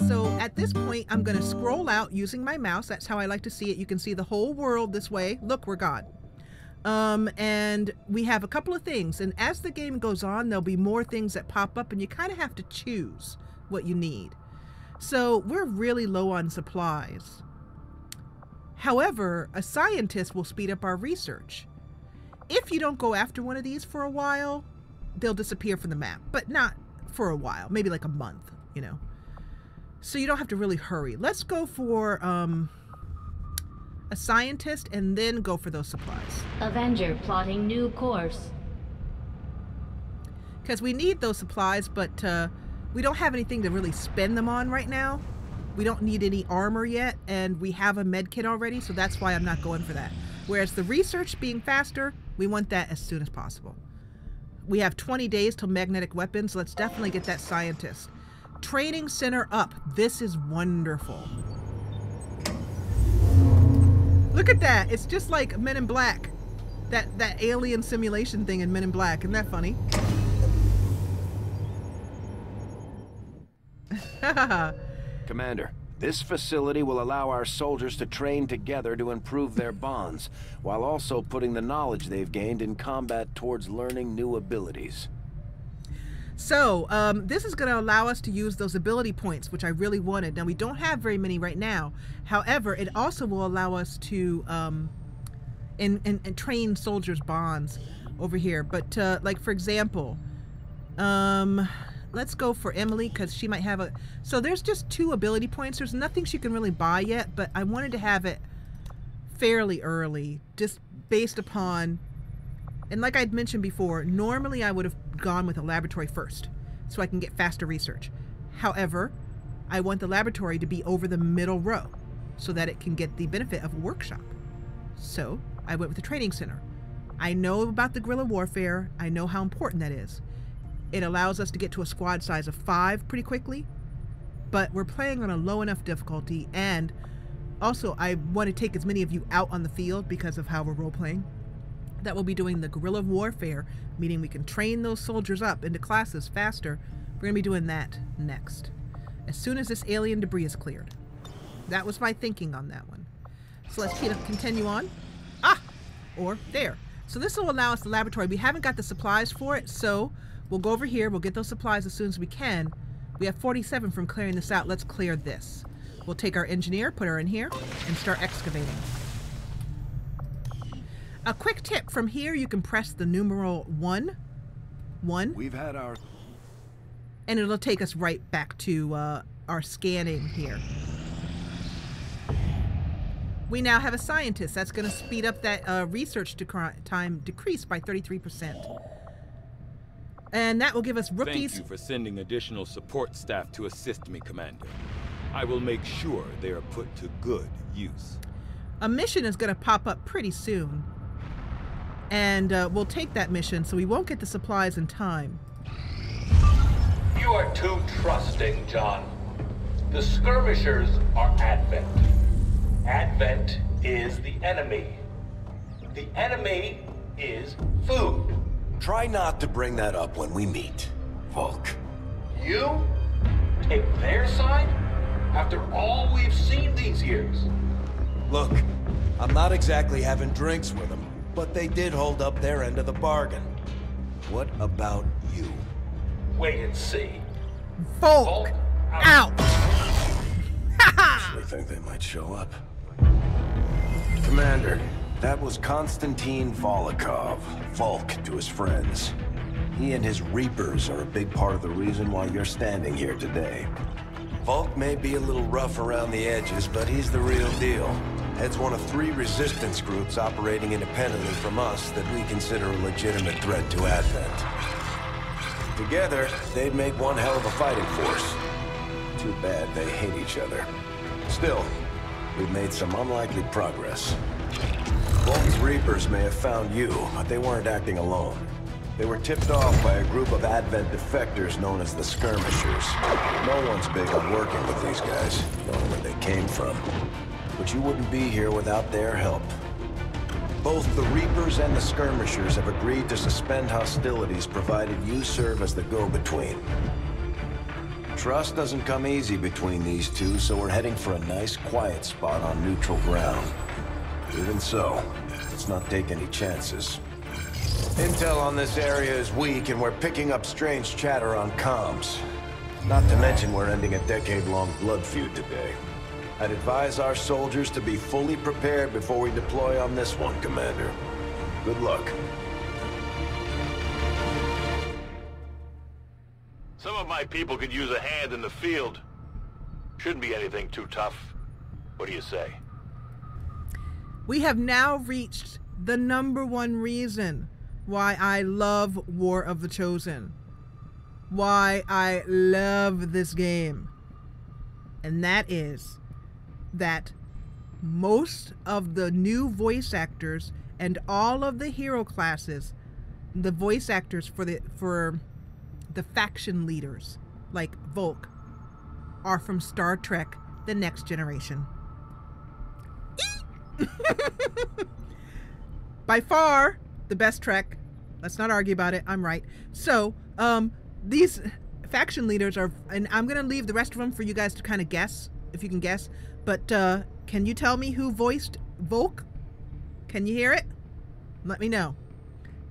So at this point, I'm going to scroll out using my mouse. That's how I like to see it. You can see the whole world this way. Look, we're gone. And we have a couple of things. And as the game goes on, there'll be more things that pop up, and you kind of have to choose what you need. So we're really low on supplies. However, a scientist will speed up our research. If you don't go after one of these for a while, they'll disappear from the map, but not for a while, maybe like a month, you know. So you don't have to really hurry. Let's go for a scientist and then go for those supplies. Avenger plotting new course. Because we need those supplies, but we don't have anything to really spend them on right now. We don't need any armor yet, and we have a med kit already, so that's why I'm not going for that. Whereas the research being faster, we want that as soon as possible. We have 20 days till magnetic weapons. Let's definitely get that scientist. Training center up. This is wonderful. Look at that. It's just like Men in Black. That alien simulation thing in Men in Black. Isn't that funny? Commander, this facility will allow our soldiers to train together to improve their bonds, while also putting the knowledge they've gained in combat towards learning new abilities. So, this is going to allow us to use those ability points, which I really wanted. Now, we don't have very many right now. However, it also will allow us to and train soldiers' bonds over here. But, like, for example, let's go for Emily, because she might have a... So there's just 2 ability points. There's nothing she can really buy yet, but I wanted to have it fairly early, just based upon... And like I'd mentioned before, normally I would have gone with a laboratory first, so I can get faster research. However, I want the laboratory to be over the middle row, so that it can get the benefit of a workshop. So I went with the training center. I know about the guerrilla warfare. I know how important that is. It allows us to get to a squad size of 5 pretty quickly, but we're playing on a low enough difficulty, and also I want to take as many of you out on the field because of how we're role-playing. That we'll be doing the guerrilla warfare, meaning we can train those soldiers up into classes faster. We're going to be doing that next, as soon as this alien debris is cleared. That was my thinking on that one. So let's continue on. Or there. So this will allow us the laboratory. We haven't got the supplies for it, so we'll go over here. We'll get those supplies as soon as we can. We have 47 from clearing this out. Let's clear this. We'll take our engineer, put her in here, and start excavating. A quick tip, from here you can press the numeral 1. We've had our... And it'll take us right back to our scanning here. We now have a scientist. That's going to speed up that research time decrease by 33%. And that will give us rookies... Thank you for sending additional support staff to assist me, Commander. I will make sure they are put to good use. A mission is going to pop up pretty soon. And we'll take that mission, so we won't get the supplies in time. You are too trusting, John. The Skirmishers are Advent. Advent is the enemy. The enemy is food. Try not to bring that up when we meet, Volk. You take their side after all we've seen these years? Look, I'm not exactly having drinks with them, but they did hold up their end of the bargain. What about you? Wait and see. Volk out! Actually think they might show up. Commander, that was Konstantin Volokov, Volk to his friends. He and his Reapers are a big part of the reason why you're standing here today. Volk may be a little rough around the edges, but he's the real deal. Heads one of 3 resistance groups operating independently from us that we consider a legitimate threat to Advent. Together, they'd make one hell of a fighting force. Too bad they hate each other. Still, we've made some unlikely progress. Volk's Reapers may have found you, but they weren't acting alone. They were tipped off by a group of Advent defectors known as the Skirmishers. No one's big on working with these guys, knowing where they came from. But you wouldn't be here without their help. Both the Reapers and the Skirmishers have agreed to suspend hostilities provided you serve as the go-between. Trust doesn't come easy between these two, so we're heading for a nice, quiet spot on neutral ground. Even so, let's not take any chances. Intel on this area is weak, and we're picking up strange chatter on comms. Not to mention we're ending a decade-long blood feud today. I'd advise our soldiers to be fully prepared before we deploy on this one, Commander. Good luck. Some of my people could use a hand in the field. Shouldn't be anything too tough. What do you say? We have now reached the #1 reason why I love War of the Chosen. Why I love this game. And that is that most of the new voice actors and all of the hero classes, the voice actors for the faction leaders, like Volk, are from Star Trek: The Next Generation. By far the best Trek. Let's not argue about it. I'm right. So, these faction leaders are, and I'm going to leave the rest of them for you guys to kind of guess, if you can guess. But can you tell me who voiced Volk? Can you hear it? Let me know.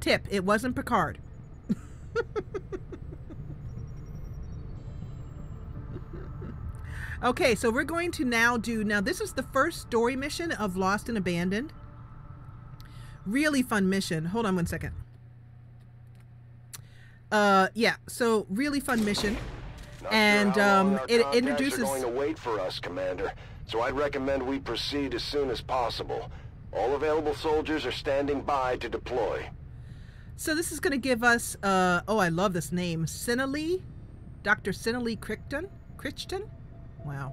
Tip, it wasn't Picard. Okay, so we're going to now this is the first story mission of Lost and Abandoned. Really fun mission. Hold on one second. Yeah, so really fun mission. And it introduces... Are going to wait for us, Commander, so I'd recommend we proceed as soon as possible. All available soldiers are standing by to deploy. So this is going to give us, oh, I love this name, Sinelli, Dr. Sinelli Crichton? Wow.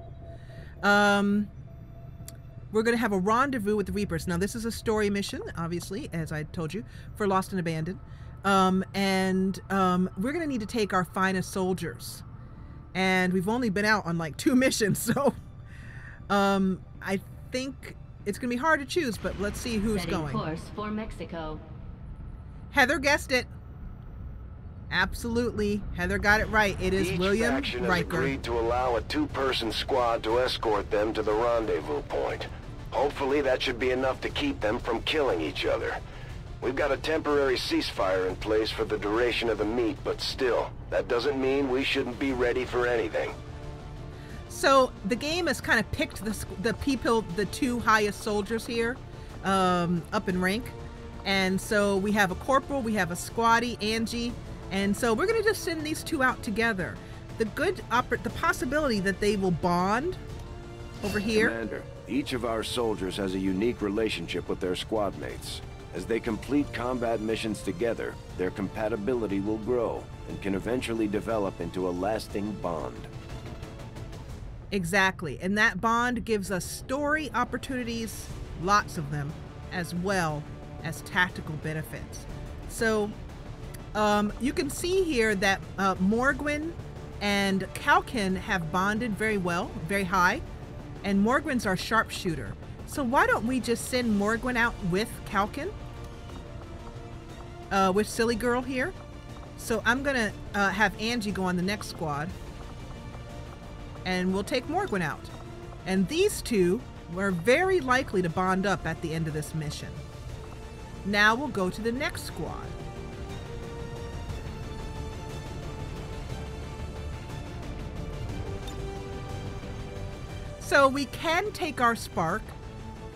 We're going to have a rendezvous with the Reapers. Now, this is a story mission, obviously, as I told you, for Lost and Abandoned. We're going to need to take our finest soldiers. And we've only been out on like 2 missions, so I think it's going to be hard to choose, but let's see who's Setting going. course for Mexico. Heather guessed it. Absolutely. Heather got it right. It is Each William faction has Riker. agreed to allow a 2-person squad to escort them to the rendezvous point. Hopefully that should be enough to keep them from killing each other. We've got a temporary ceasefire in place for the duration of the meet, but still, that doesn't mean we shouldn't be ready for anything. So the game has kind of picked the people, the 2 highest soldiers here, up in rank. And so we have a corporal, we have a squatty, Angie, and so we're going to just send these 2 out together. The possibility that they will bond over here. Commander, each of our soldiers has a unique relationship with their squad mates. As they complete combat missions together, their compatibility will grow and can eventually develop into a lasting bond. Exactly. And that bond gives us story opportunities, lots of them, as well as tactical benefits. So you can see here that Morgwin and Kalkin have bonded very well, very high, and Morgwin's our sharpshooter. So why don't we just send Morgwin out with Kalkin, with Silly Girl here? So I'm gonna have Angie go on the next squad, and we'll take Morgwin out. And these 2 were very likely to bond up at the end of this mission. Now we'll go to the next squad. So we can take our Spark.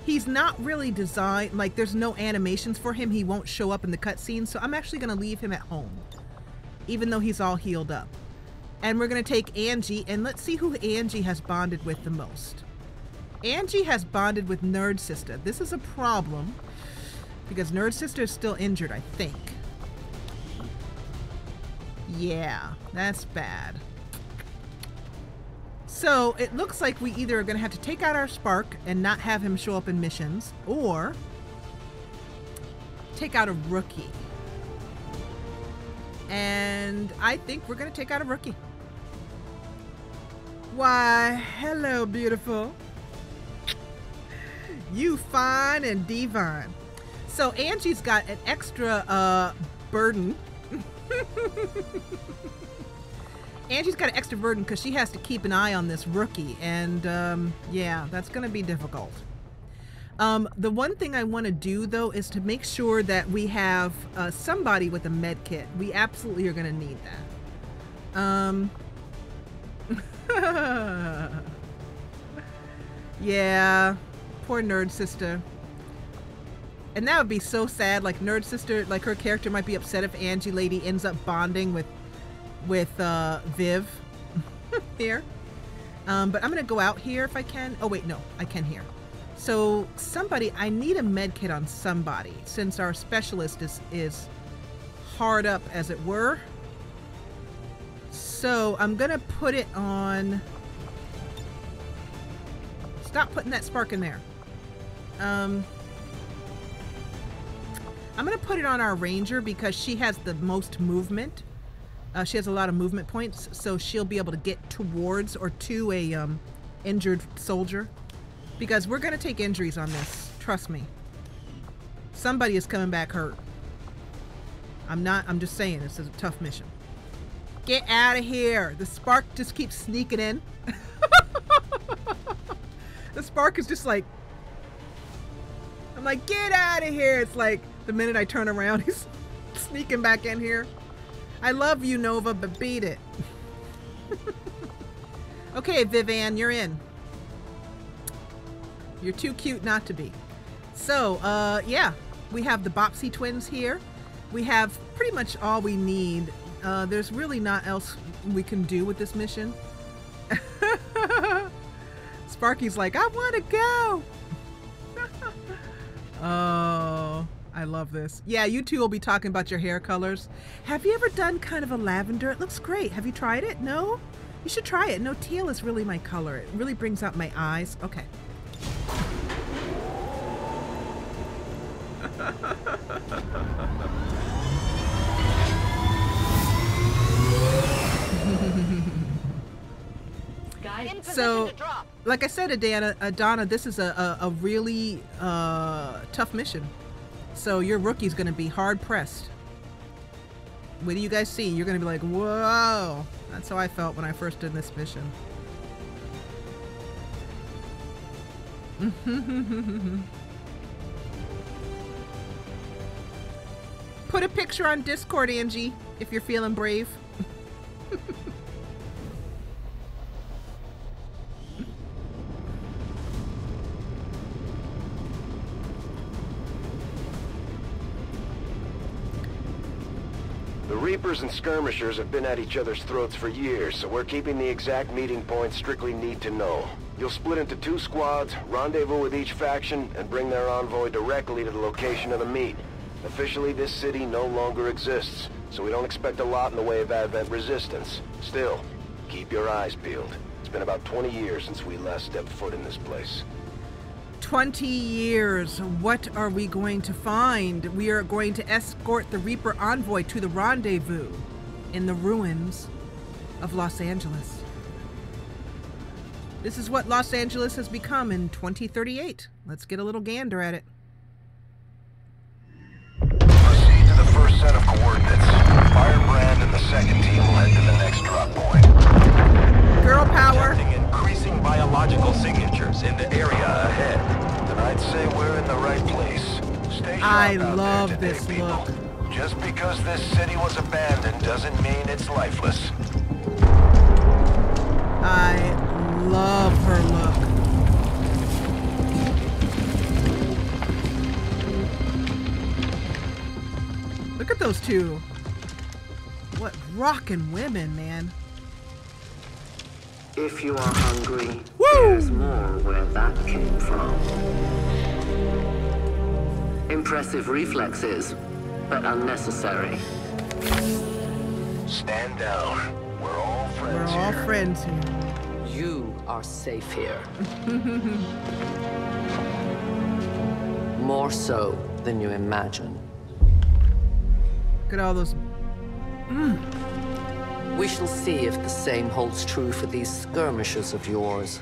He's not really designed, like there's no animations for him. He won't show up in the cutscenes, so I'm actually going to leave him at home, even though he's all healed up. And we're going to take Angie, and let's see who Angie has bonded with the most. Angie has bonded with Nerd Sister. This is a problem, because Nerd Sister is still injured, I think. Yeah, that's bad. So it looks like we either are going to have to take out our Spark and not have him show up in missions, or take out a rookie. And I think we're going to take out a rookie. Why, hello, beautiful. You fine and divine. So Angie's got an extra burden Angie's got an extra burden because she has to keep an eye on this rookie, and yeah, that's going to be difficult. The one thing I want to do, though, is to make sure that we have somebody with a med kit. We absolutely are going to need that. Yeah, poor Nerd Sister. And that would be so sad. Like, Nerd Sister, like, her character might be upset if Angie Lady ends up bonding with Viv here. But I'm going to go out here if I can. Oh, wait, no, I can here. So somebody, I need a med kit on somebody since our specialist is hard up, as it were. So I'm going to put it on... Stop putting that spark in there. I'm going to put it on our ranger because she has the most movement. She has a lot of movement points, so she'll be able to get towards or to a injured soldier. Because we're going to take injuries on this. Trust me. Somebody is coming back hurt. I'm just saying, this is a tough mission. Get out of here. The spark just keeps sneaking in. The spark is just like... I'm like, get out of here. It's like, the minute I turn around, he's sneaking back in here. I love you, Nova, but beat it. Okay, Vivian, you're in. You're too cute not to be. So, yeah, we have the Bopsy twins here. We have pretty much all we need. There's really not else we can do with this mission. Sparky's like, I want to go. Oh, I love this. Yeah, you two will be talking about your hair colors. Have you ever done kind of a lavender? It looks great. Have you tried it? No? You should try it. No, teal is really my color. It really brings out my eyes. Okay. So, like I said, Adana, this is a really tough mission. So your rookie's going to be hard pressed. What do you guys see? You're going to be like, whoa. That's how I felt when I first did this mission. Put a picture on Discord, Angie, if you're feeling brave. The Reapers and Skirmishers have been at each other's throats for years, so we're keeping the exact meeting points strictly need to know. You'll split into 2 squads, rendezvous with each faction, and bring their envoy directly to the location of the meet. Officially, this city no longer exists, so we don't expect a lot in the way of advent resistance. Still, keep your eyes peeled. It's been about 20 years since we last stepped foot in this place. 20 years. What are we going to find? We are going to escort the Reaper envoy to the rendezvous in the ruins of Los Angeles. This is what Los Angeles has become in 2038. Let's get a little gander at it. Proceed to the first set of coordinates. Firebrand and the second team will head to the next drop point. Girl power. Detecting increasing biological signatures in the area ahead. Then I'd say we're in the right place. Stay sharp I out love there today, this people. look. Just because this city was abandoned doesn't mean it's lifeless. I love her look. Look at those two. What rockin' women, man. If you are hungry, Woo! there's more where that came from. Impressive reflexes, but unnecessary. Stand down. We're all friends We're all here. friends here. You are safe here. More so than you imagine. Look at all those. We shall see if the same holds true for these skirmishers of yours.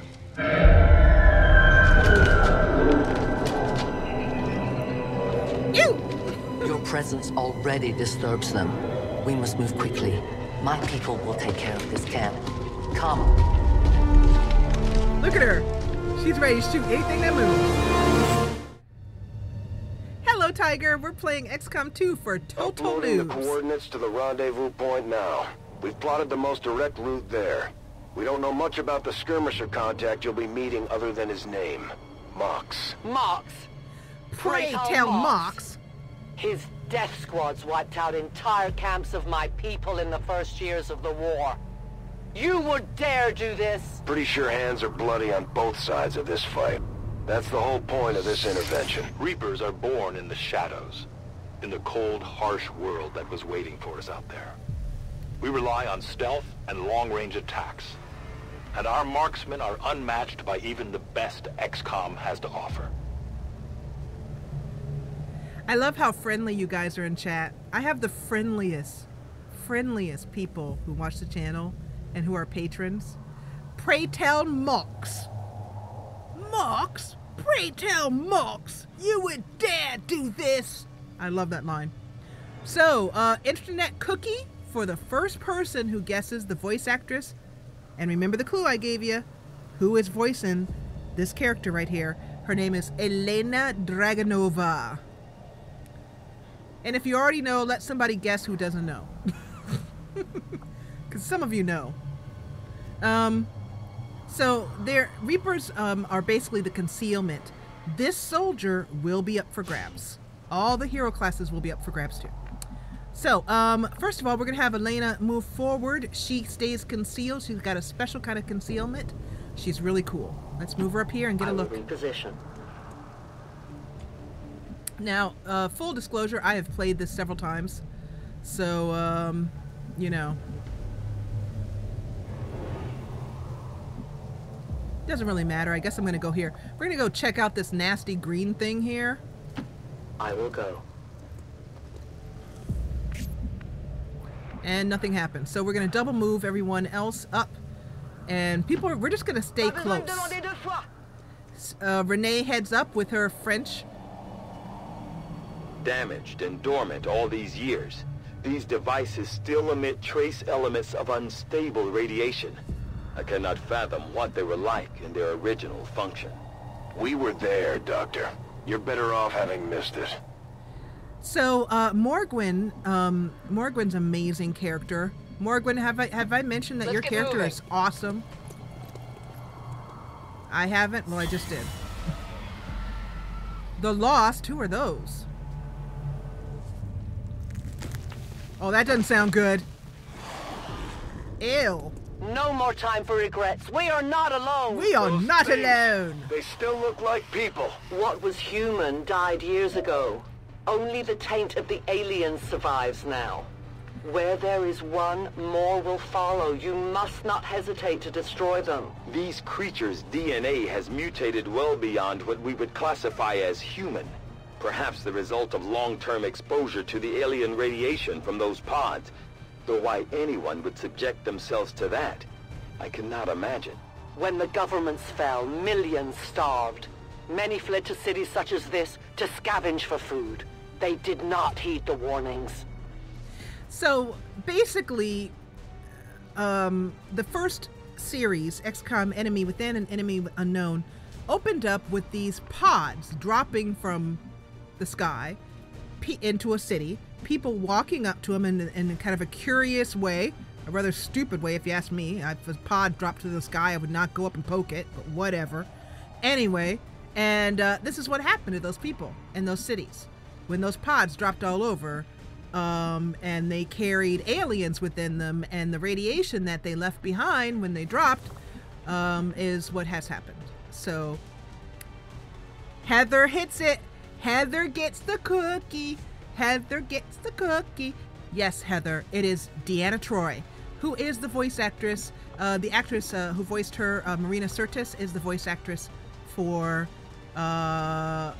Ew! Your presence already disturbs them. We must move quickly. My people will take care of this camp. Come. Look at her. She's ready to shoot anything that moves. Hello, Tiger. We're playing XCOM 2 for Total Uploading the Noobs. coordinates to the rendezvous point now. We've plotted the most direct route there. We don't know much about the skirmisher contact you'll be meeting other than his name. Mox. Mox? Pray tell Mox. His death squads wiped out entire camps of my people in the first years of the war. You would dare do this? Pretty sure hands are bloody on both sides of this fight. That's the whole point of this intervention. Reapers are born in the shadows, in the cold, harsh world that was waiting for us out there. We rely on stealth and long-range attacks, and our marksmen are unmatched by even the best XCOM has to offer. I love how friendly you guys are in chat. I have the friendliest people who watch the channel and who are patrons. Pray tell Mox. Mox? Pray tell Mox. You would dare do this. I love that line. So, internet cookie for the first person who guesses the voice actress. And remember the clue I gave you. Who is voicing this character right here? Her name is Elena Dragonova. And if you already know, let somebody guess who doesn't know. Because some of you know. So their Reapers are basically the concealment. This soldier will be up for grabs. All the hero classes will be up for grabs too. So, first of all, we're going to have Elena move forward. She stays concealed. She's got a special kind of concealment. She's really cool. Let's move her up here and get a look. Reposition. Now, full disclosure, I have played this several times. So, you know. Doesn't really matter. I guess I'm going to go here. We're going to go check out this nasty green thing here. I will go. And nothing happened. So we're going to double move everyone else up. And people, we're just going to stay close. Renee heads up with her French. Damaged and dormant all these years, these devices still emit trace elements of unstable radiation. I cannot fathom what they were like in their original function. We were there, Doctor. You're better off having missed it. So, Morgwin, Morgwin's amazing character. Morgwin, have I mentioned that your character is awesome? I haven't? Well, I just did. The Lost, who are those? Oh, that doesn't sound good. Ew. No more time for regrets. We are not alone. We are not alone. They still look like people. What was human died years ago. Only the taint of the aliens survives now. Where there is one, more will follow. You must not hesitate to destroy them. These creatures' DNA has mutated well beyond what we would classify as human. Perhaps the result of long-term exposure to the alien radiation from those pods. Though why anyone would subject themselves to that, I cannot imagine. When the governments fell, millions starved. Many fled to cities such as this to scavenge for food. They did not heed the warnings. So, basically, the first series, XCOM Enemy Within and Enemy Unknown, opened up with these pods dropping from the sky into a city, people walking up to them in kind of a curious way, a rather stupid way if you ask me. If a pod dropped to the sky, I would not go up and poke it, but whatever. Anyway, and this is what happened to those people in those cities. When those pods dropped all over, and they carried aliens within them, and the radiation that they left behind when they dropped is what has happened. So, Heather hits it. Heather gets the cookie. Heather gets the cookie. Yes, Heather, it is Deanna Troi, who is the voice actress. The actress who voiced her, Marina Sirtis, is the voice actress for Dragonova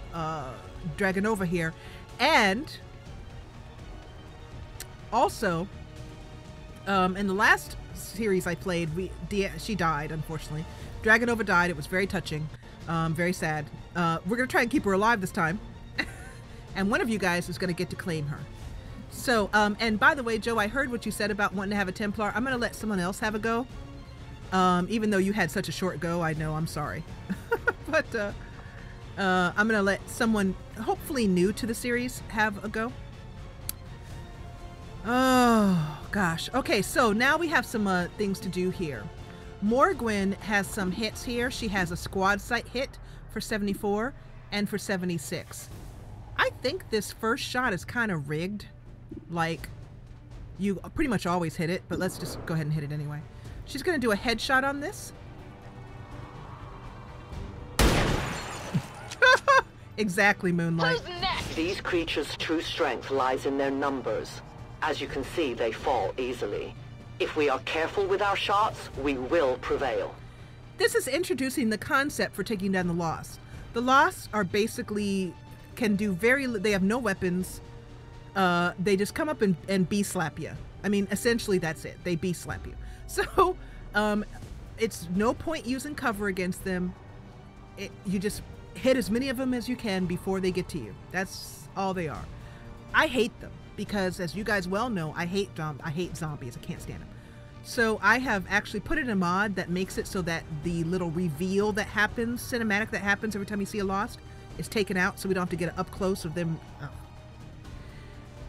here. And also, in the last series I played, she died, unfortunately. Dragonova died. It was very touching, very sad. We're going to try and keep her alive this time. And one of you guys is going to get to claim her. So, and by the way, Joe, I heard what you said about wanting to have a Templar. I'm going to let someone else have a go. Even though you had such a short go, I know, I'm sorry. But I'm going to let someone hopefully new to the series have a go. Oh, gosh. Okay, so now we have some things to do here. Morgwin has some hits here. She has a squad sight hit for 74 and for 76. I think this first shot is kind of rigged. Like, you pretty much always hit it, but let's just go ahead and hit it anyway. She's going to do a headshot on this. Exactly, Moonlight. These creatures' true strength lies in their numbers. As you can see, they fall easily. If we are careful with our shots, we will prevail. This is introducing the concept for taking down the Lost. The Lost are basically, can do they have no weapons. They just come up and B-slap you. I mean, essentially that's it. They B-slap you. So, it's no point using cover against them. You just hit as many of them as you can before they get to you. That's all they are. I hate them because, as you guys well know, I hate zombies. I can't stand them. So I have actually put in a mod that makes it so that the little reveal that happens, cinematic that happens every time you see a Lost, is taken out, so we don't have to get up close of them. Oh.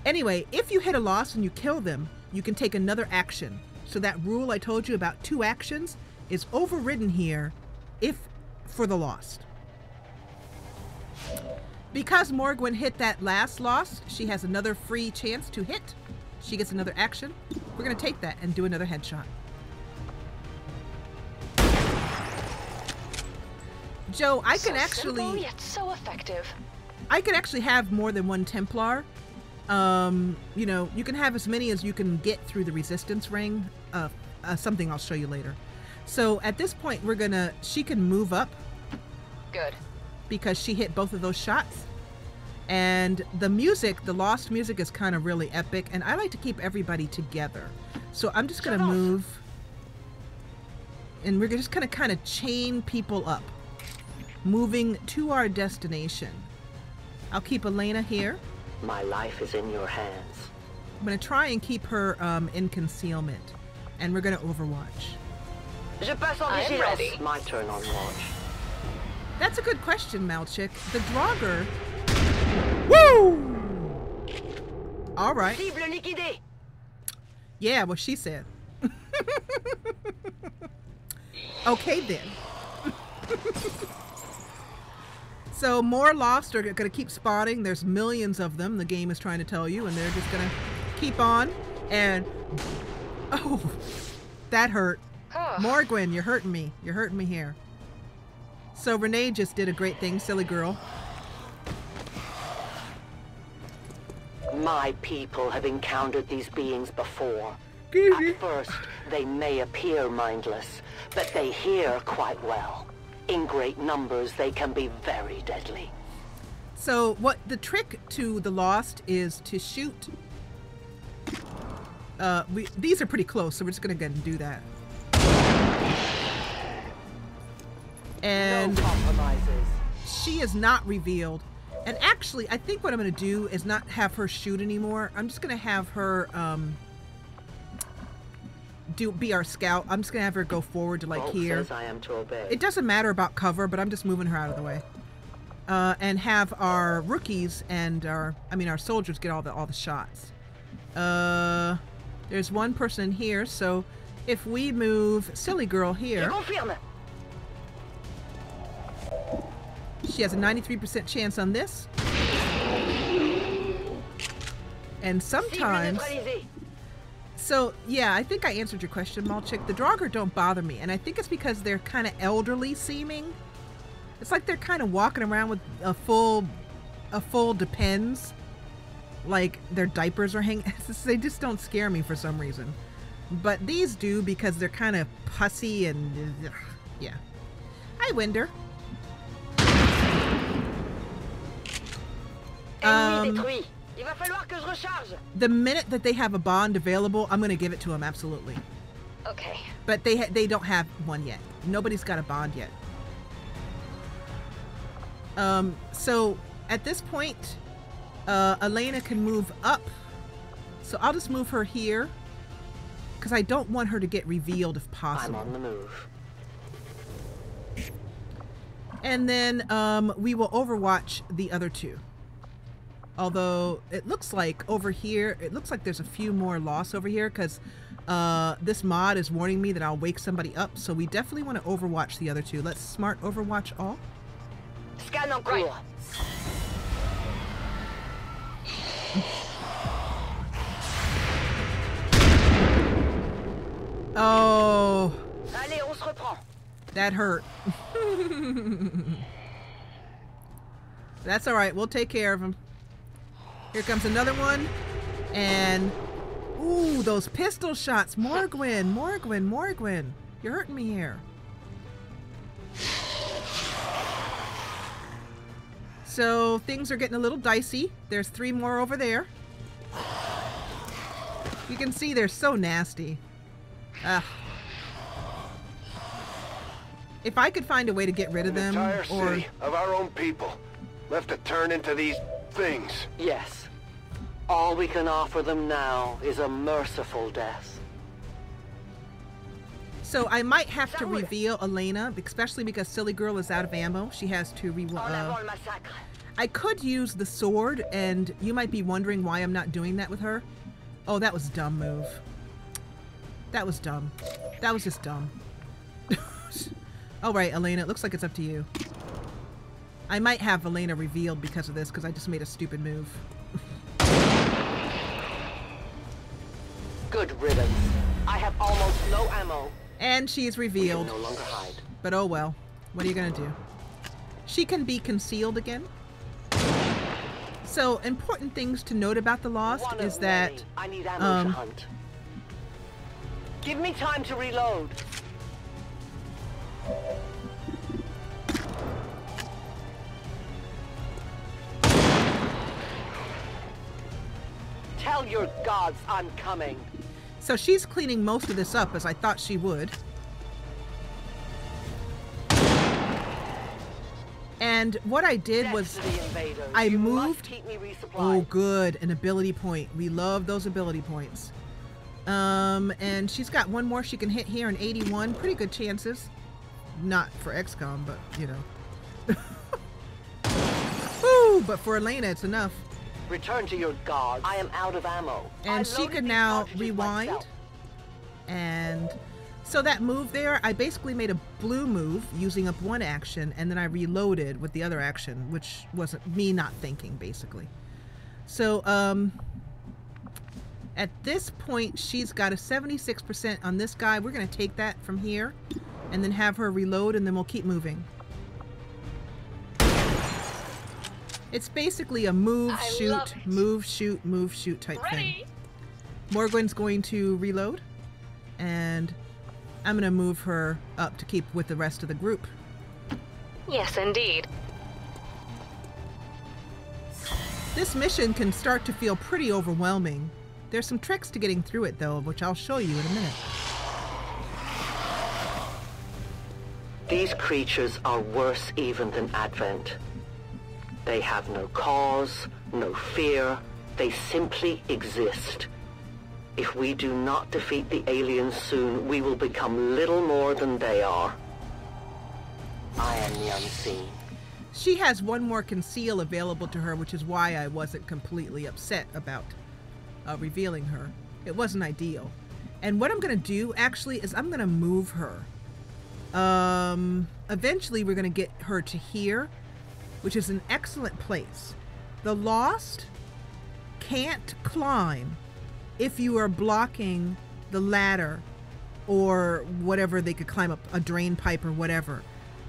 Anyway, if you hit a Lost and you kill them, you can take another action. So that rule I told you about 2 actions is overridden here for the Lost. Because Morgwin hit that last Lost, she has another free chance to hit. She gets another action. We're going to take that and do another headshot. Joe, I can actually... simple, yet so effective. I could actually have more than one Templar. You know, you can have as many as you can get through the resistance ring. Something I'll show you later. So at this point, she can move up. Good. Because she hit both of those shots. And the music, the Lost music, is kind of really epic. And I like to keep everybody together. So I'm just going to move. And we're just going to kind of chain people up. Moving to our destination. I'll keep Elena here. My life is in your hands. I'm going to try and keep her in concealment. And we're going to overwatch. Je passe en vigilance. My turn on watch. That's a good question, Malchik. The Draugr... Woo! All right. Cible liquidée. Yeah, what she said. Okay, then. So more Lost are going to keep spawning. There's millions of them, the game is trying to tell you, and they're just going to keep on. And... oh, that hurt. Morgwin, you're hurting me. You're hurting me here. So Renee just did a great thing, silly girl. My people have encountered these beings before. At first, they may appear mindless, but they hear quite well. In great numbers, they can be very deadly. So what the trick to the Lost is to shoot. These are pretty close, so we're just gonna go and do that. And no compromises. She is not revealed. And actually, I think what I'm going to do is not have her shoot anymore. I'm just going to have her be our scout. I'm just going to have her go forward to like Bolt here. says I am to obey. It doesn't matter about cover, but I'm just moving her out of the way. And have our rookies and our soldiers get all the shots. There's one person in here, so if we move Silly Girl here, she has a 93% chance on this. And sometimes... So, yeah, I think I answered your question, Malchik. The Draugr don't bother me, and I think it's because they're kind of elderly seeming. It's like they're kind of walking around with a full depends. Like their diapers are hanging. They just don't scare me for some reason. But these do because they're kind of pussy and... yeah. Hi, Winder. The minute that they have a bond available, I'm going to give it to them, absolutely. Okay. But they don't have one yet. Nobody's got a bond yet. So at this point, Elena can move up So I'll just move her here because I don't want her to get revealed if possible. I'm on the move. And then we will overwatch the other two. Although it looks like over here, it looks like there's a few more lost over here because this mod is warning me that I'll wake somebody up. So we definitely want to overwatch the other two. Let's smart overwatch all. Scan en cours. Oh, Allez, on se reprend. that hurt. That's all right. We'll take care of him. Here comes another one. And, ooh, those pistol shots. Morgwin, Morgwin, Morgwin. You're hurting me here. So things are getting a little dicey. There's 3 more over there. You can see they're so nasty. Ugh. If I could find a way to get rid of them, Entire or city of our own people left to turn into these things. Yes. All we can offer them now is a merciful death. so I might have to reveal Elena, especially because Silly Girl is out of ammo. She has to I could use the sword, and you might be wondering why I'm not doing that with her. Oh, that was a dumb move. That was dumb. That was just dumb. All right, Elena, it looks like it's up to you. I might have Elena revealed because of this, because I just made a stupid move. Good riddance. I have almost no ammo. And she is revealed. We can no longer hide. But oh well. What are you gonna do? She can be concealed again. So, important things to note about the Lost is that I need ammo to hunt. Give me time to reload. Tell your gods I'm coming. So she's cleaning most of this up, as I thought she would. And what I did was I moved. Oh, good, an ability point. We love those ability points. And she's got one more she can hit here in 81. Pretty good chances. Not for XCOM, but you know. Woo! But for Elena, it's enough. Return to your gods. I am out of ammo. And she can now rewind. And so that move there, I basically made a blue move using up one action, and then I reloaded with the other action, which wasn't me not thinking, basically. So, at this point, she's got a 76% on this guy. We're going to take that from here and then have her reload, and then we'll keep moving. It's basically a move, shoot, move, shoot, move, shoot type thing. Morgan's going to reload, and I'm going to move her up to keep with the rest of the group. Yes, indeed. This mission can start to feel pretty overwhelming. There's some tricks to getting through it, though, which I'll show you in a minute. These creatures are worse even than Advent. They have no cause, no fear. They simply exist. If we do not defeat the aliens soon, we will become little more than they are. I am the unseen. She has one more conceal available to her, which is why I wasn't completely upset about revealing her. It wasn't ideal. And what I'm going to do, actually, is I'm going to move her. Eventually, we're going to get her to here, which is an excellent place. The Lost can't climb if you are blocking the ladder or whatever. They could climb up a drain pipe or whatever.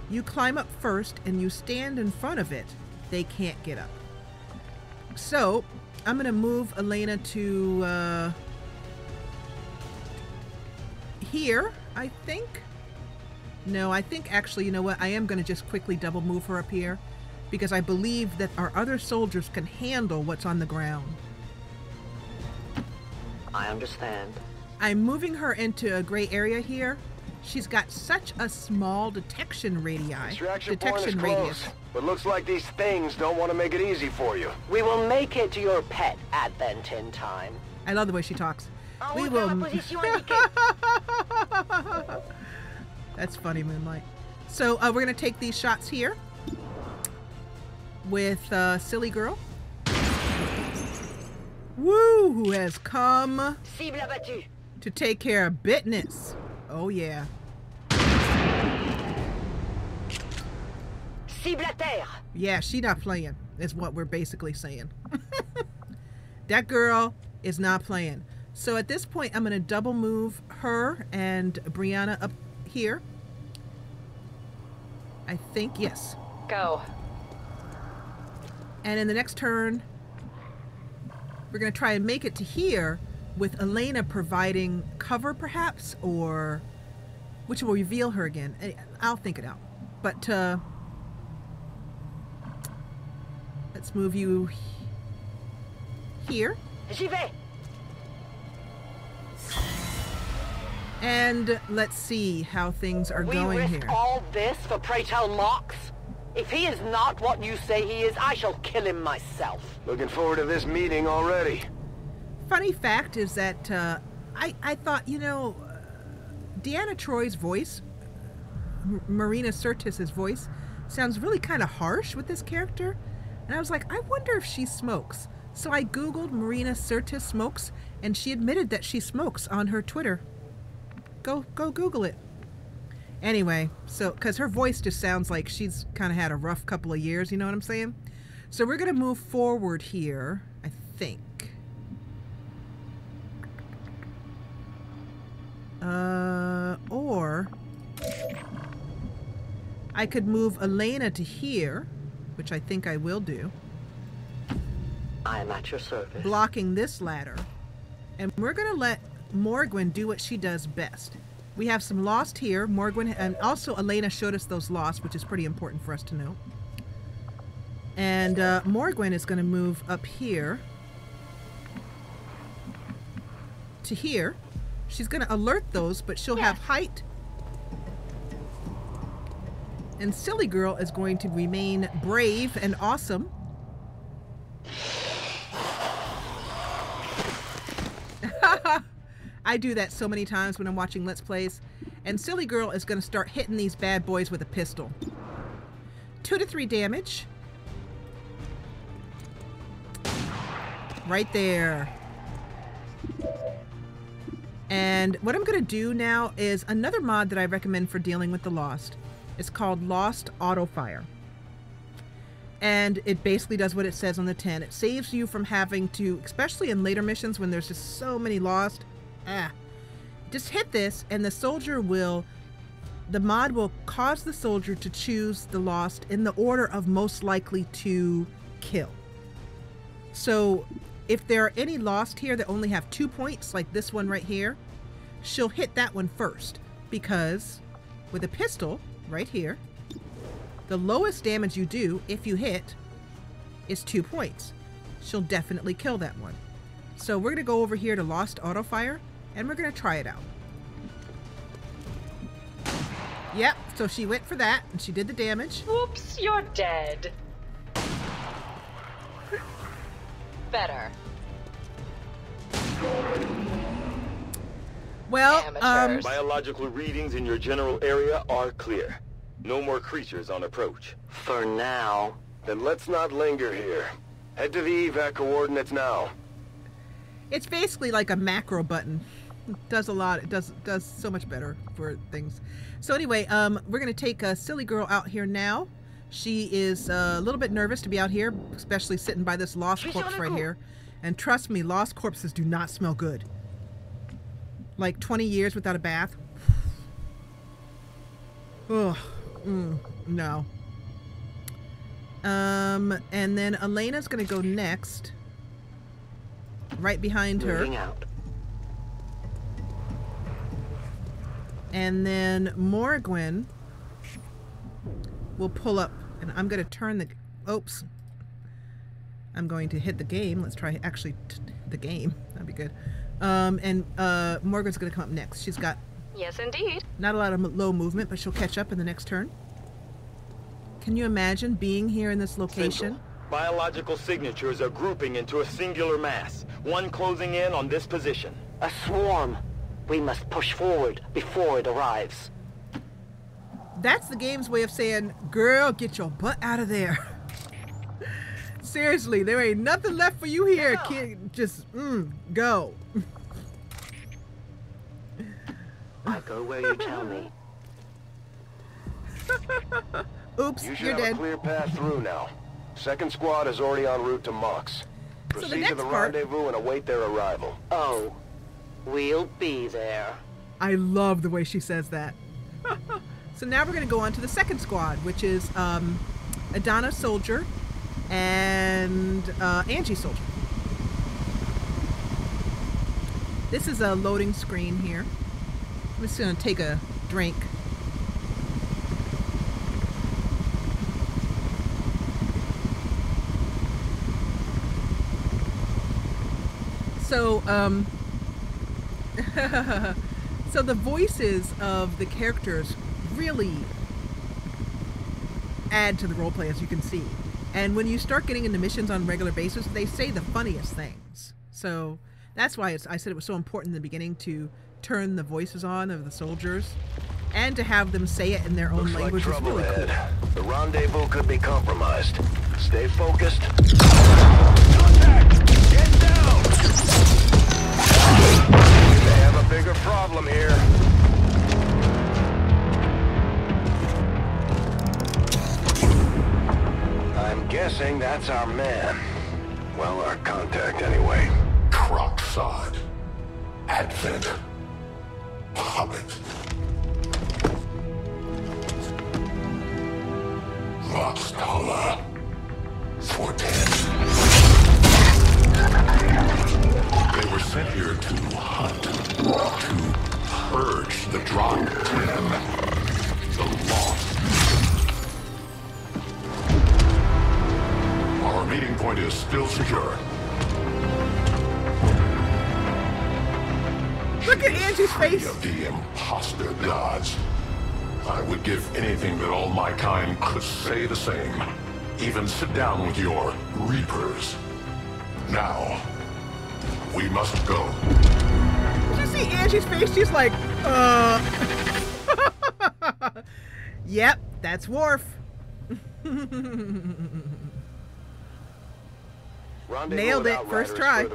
You climb up first and you stand in front of it. They can't get up. So I'm going to move Elena to here, I think. No, I think actually, you know what? I am going to just quickly double move her up here because I believe that our other soldiers can handle what's on the ground. I understand. I'm moving her into a gray area here. She's got such a small detection radii. Detection radius. But looks like these things don't want to make it easy for you. We will make it to your pet Advent in time. I love the way she talks. We will. That's funny, Moonlight. So we're gonna take these shots here with Silly Girl. Woo! Who has come to take care of business? Oh yeah. Yeah, she not playing. Is what we're basically saying. That girl is not playing. So at this point, I'm going to double move her and Brianna up here. I think, yes. Go. And in the next turn, we're going to try and make it to here with Elena providing cover, perhaps, or which will reveal her again. I'll think it out. But let's move you here. J'y vais. And let's see how things are going We here. risk all this for pray tell Mox? If he is not what you say he is, I shall kill him myself. Looking forward to this meeting already. Funny fact is that I thought, you know, Deanna Troy's voice, Marina Sirtis' voice, sounds really kind of harsh with this character. And I was like, I wonder if she smokes. So I Googled Marina Sirtis smokes, and she admitted that she smokes on her Twitter. Go Google it. Anyway, so, because her voice just sounds like she's kind of had a rough couple of years, you know what I'm saying? So we're going to move forward here, I think. Or I could move Elena to here, which I think I will do. I am at your service. Blocking this ladder. And we're going to let Morgwin do what she does best. We have some lost here. Morgwin, and also Elena showed us those lost, which is pretty important for us to know. And Morgwin is going to move up here to here. She's going to alert those, but she'll have height. And Silly Girl is going to remain brave and awesome. I do that so many times when I'm watching Let's Plays. And Silly Girl is going to start hitting these bad boys with a pistol. 2 to 3 damage. Right there. And what I'm going to do now is another mod that I recommend for dealing with the Lost. It's called Lost Auto Fire. And it basically does what it says on the tin. It saves you from having to, especially in later missions when there's just so many Lost. Just hit this and the soldier will, the mod will cause the soldier to choose the Lost in the order of most likely to kill. So if there are any Lost here that only have 2 points, like this one right here, she'll hit that one first, because with a pistol right here, the lowest damage you do if you hit is 2 points. She'll definitely kill that one. So we're going to go over here to Lost Auto Fire, and we're going to try it out. Yep, so she went for that, and she did the damage. Oops, you're dead. Better. Well, biological readings in your general area are clear. No more creatures on approach. For now. Then let's not linger here. Head to the evac coordinates now. It's basically like a macro button. It does a lot. It does so much better for things. So anyway, we're going to take Silly Girl out here now. She is a little bit nervous to be out here, especially sitting by this lost corpse right here. And trust me, lost corpses do not smell good. Like 20 years without a bath. Ugh. No. And then Elena's going to go next. Right behind her. Moving out. And then Morgwin will pull up, and I'm going to turn the, oops. I'm going to hit the game. Let's try actually the game. That'd be good. And Morgan's going to come up next. She's got, yes, indeed, not a lot of low movement, but she'll catch up in the next turn. Can you imagine being here in this location? Central. Biological signatures are grouping into a singular mass, one closing in on this position. A swarm. We must push forward before it arrives. That's the game's way of saying, girl, get your butt out of there. Seriously, there ain't nothing left for you here, kid. Just, go. I go where you tell me. Oops, You should you're have dead. a clear path through now. Second squad is already en route to Mox. Proceed to the rendezvous and await their arrival. Oh, we'll be there. I love the way she says that. So now we're going to go on to the second squad, which is Adana Soldier and Angie Soldier. This is a loading screen here. I'm just going to take a drink. So, so the voices of the characters really add to the roleplay, as you can see. And when you start getting into missions on a regular basis, they say the funniest things. So that's why I said it was so important in the beginning to turn the voices on of the soldiers and to have them say it in their own language. Looks like trouble is really ahead. cool. The rendezvous could be compromised. Stay focused. Contact! Get down! We may have a bigger problem here. I'm guessing that's our man. Well, our contact anyway. Crocksod. Advent. Hobbit. Voxtala. 410. They were sent here to hunt. To purge the Drop 10. The lost. Our meeting point is still secure. Look at Angie's face. Of the imposter gods. I would give anything that all my kind could say the same. Even sit down with your Reapers. Now, we must go. Did you see Angie's face? She's like, Yep, that's Worf. Nailed it, first try.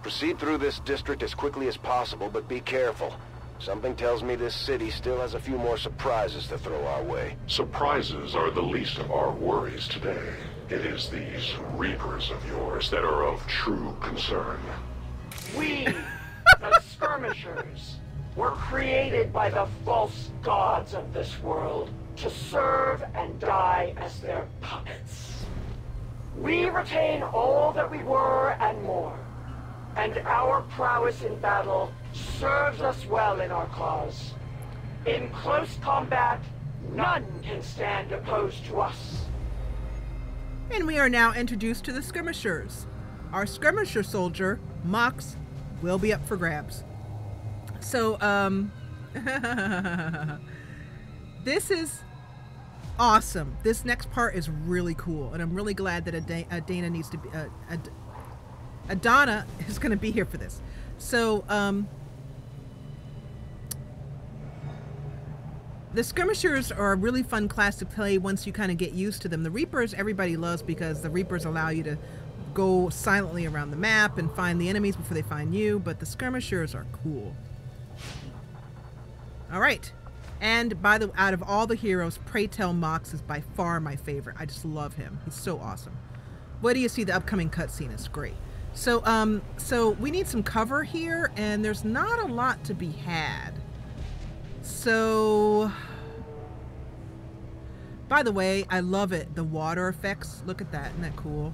Proceed through this district as quickly as possible, but be careful. Something tells me this city still has a few more surprises to throw our way. Surprises are the least of our worries today. It is these Reapers of yours that are of true concern. We, the Skirmishers, were created by the false gods of this world to serve and die as their puppets. We retain all that we were and more, and our prowess in battle serves us well in our cause. In close combat, none can stand opposed to us. And we are now introduced to the Skirmishers. Our Skirmisher soldier, Mox, will be up for grabs. So, this is awesome. This next part is really cool, and I'm really glad that Adana needs to be, Adana is going to be here for this. So, the Skirmishers are a really fun class to play once you kind of get used to them. The Reapers everybody loves because the Reapers allow you to go silently around the map and find the enemies before they find you, but the Skirmishers are cool. All right. And out of all the heroes, pray tell Mox is by far my favorite. I just love him. He's so awesome. What do you see? The upcoming cutscene is great. So, so we need some cover here, and there's not a lot to be had. So, by the way, I love it. The water effects. Look at that. Isn't that cool?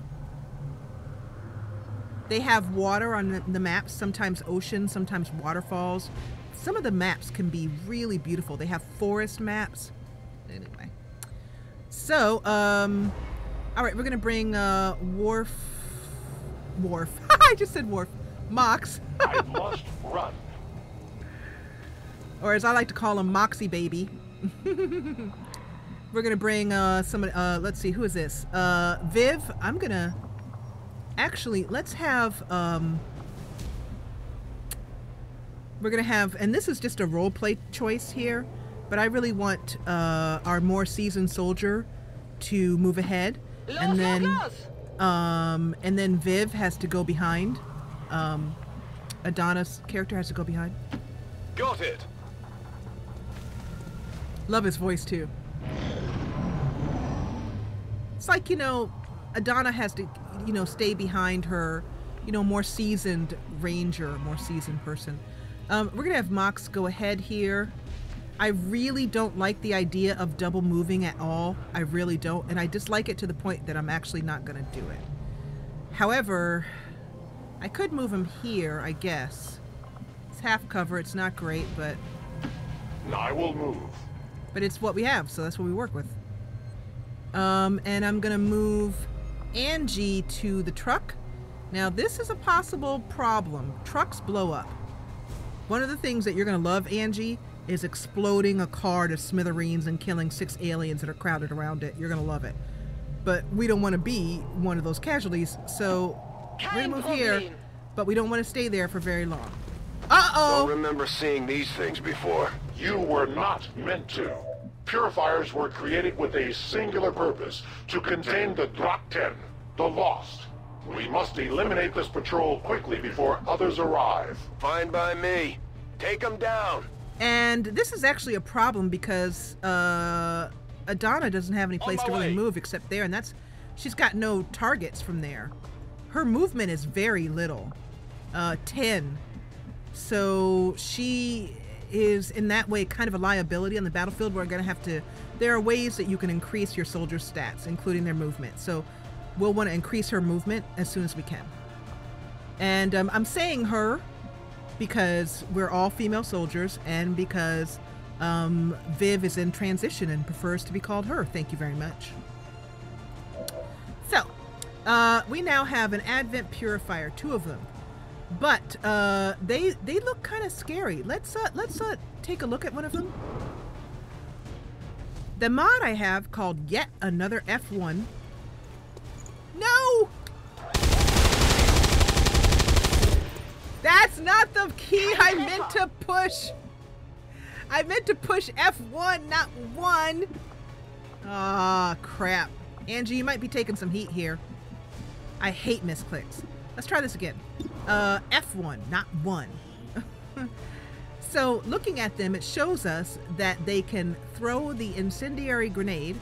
They have water on the maps, sometimes ocean, sometimes waterfalls. Some of the maps can be really beautiful. They have forest maps. Anyway. So, all right, we're going to bring Worf. I just said Worf. Mox. I must run. Or as I like to call him, Moxie Baby. We're gonna bring somebody. Let's see, who is this? Viv. I'm gonna actually let's have. We're gonna have, and this is just a role play choice here, but I really want our more seasoned soldier to move ahead, and then Viv has to go behind. Adana's character has to go behind. Got it. Love his voice too. It's like, you know, Adana has to, you know, stay behind her, you know, more seasoned ranger, more seasoned person. We're gonna have Mox go ahead here. I really don't like the idea of double moving at all. I really don't, and I dislike it to the point that I'm actually not gonna do it. However, I could move him here, I guess. It's half cover, it's not great, but I will move. But it's what we have, so that's what we work with. And I'm gonna move Angie to the truck. Now this is a possible problem. Trucks blow up. One of the things that you're gonna love, Angie, is exploding a car to smithereens and killing 6 aliens that are crowded around it. You're gonna love it. But we don't want to be one of those casualties, so we're gonna move here, but we don't want to stay there for very long. Uh-oh! Don't remember seeing these things before. You were not meant to. Purifiers were created with a singular purpose, to contain the Drakten, the Lost. We must eliminate this patrol quickly before others arrive. Fine by me. Take them down. And this is actually a problem because Adana doesn't have any place to really move except there, and that's, she's got no targets from there. Her movement is very little, 10. So she is in that way kind of a liability on the battlefield. We're gonna have to, there are ways that you can increase your soldiers' stats, including their movement. So we'll want to increase her movement as soon as we can. And I'm saying her because we're all female soldiers and because Viv is in transition and prefers to be called her. Thank you very much. So we now have an Advent Purifier, 2 of them. But they look kind of scary. Let's take a look at one of them. The mod I have called Yet Another F1. No! That's not the key I meant to push. I meant to push F1, not 1. Ah, crap. Angie, you might be taking some heat here. I hate misclicks. Let's try this again. F1, not 1. So looking at them, it shows us that they can throw the incendiary grenade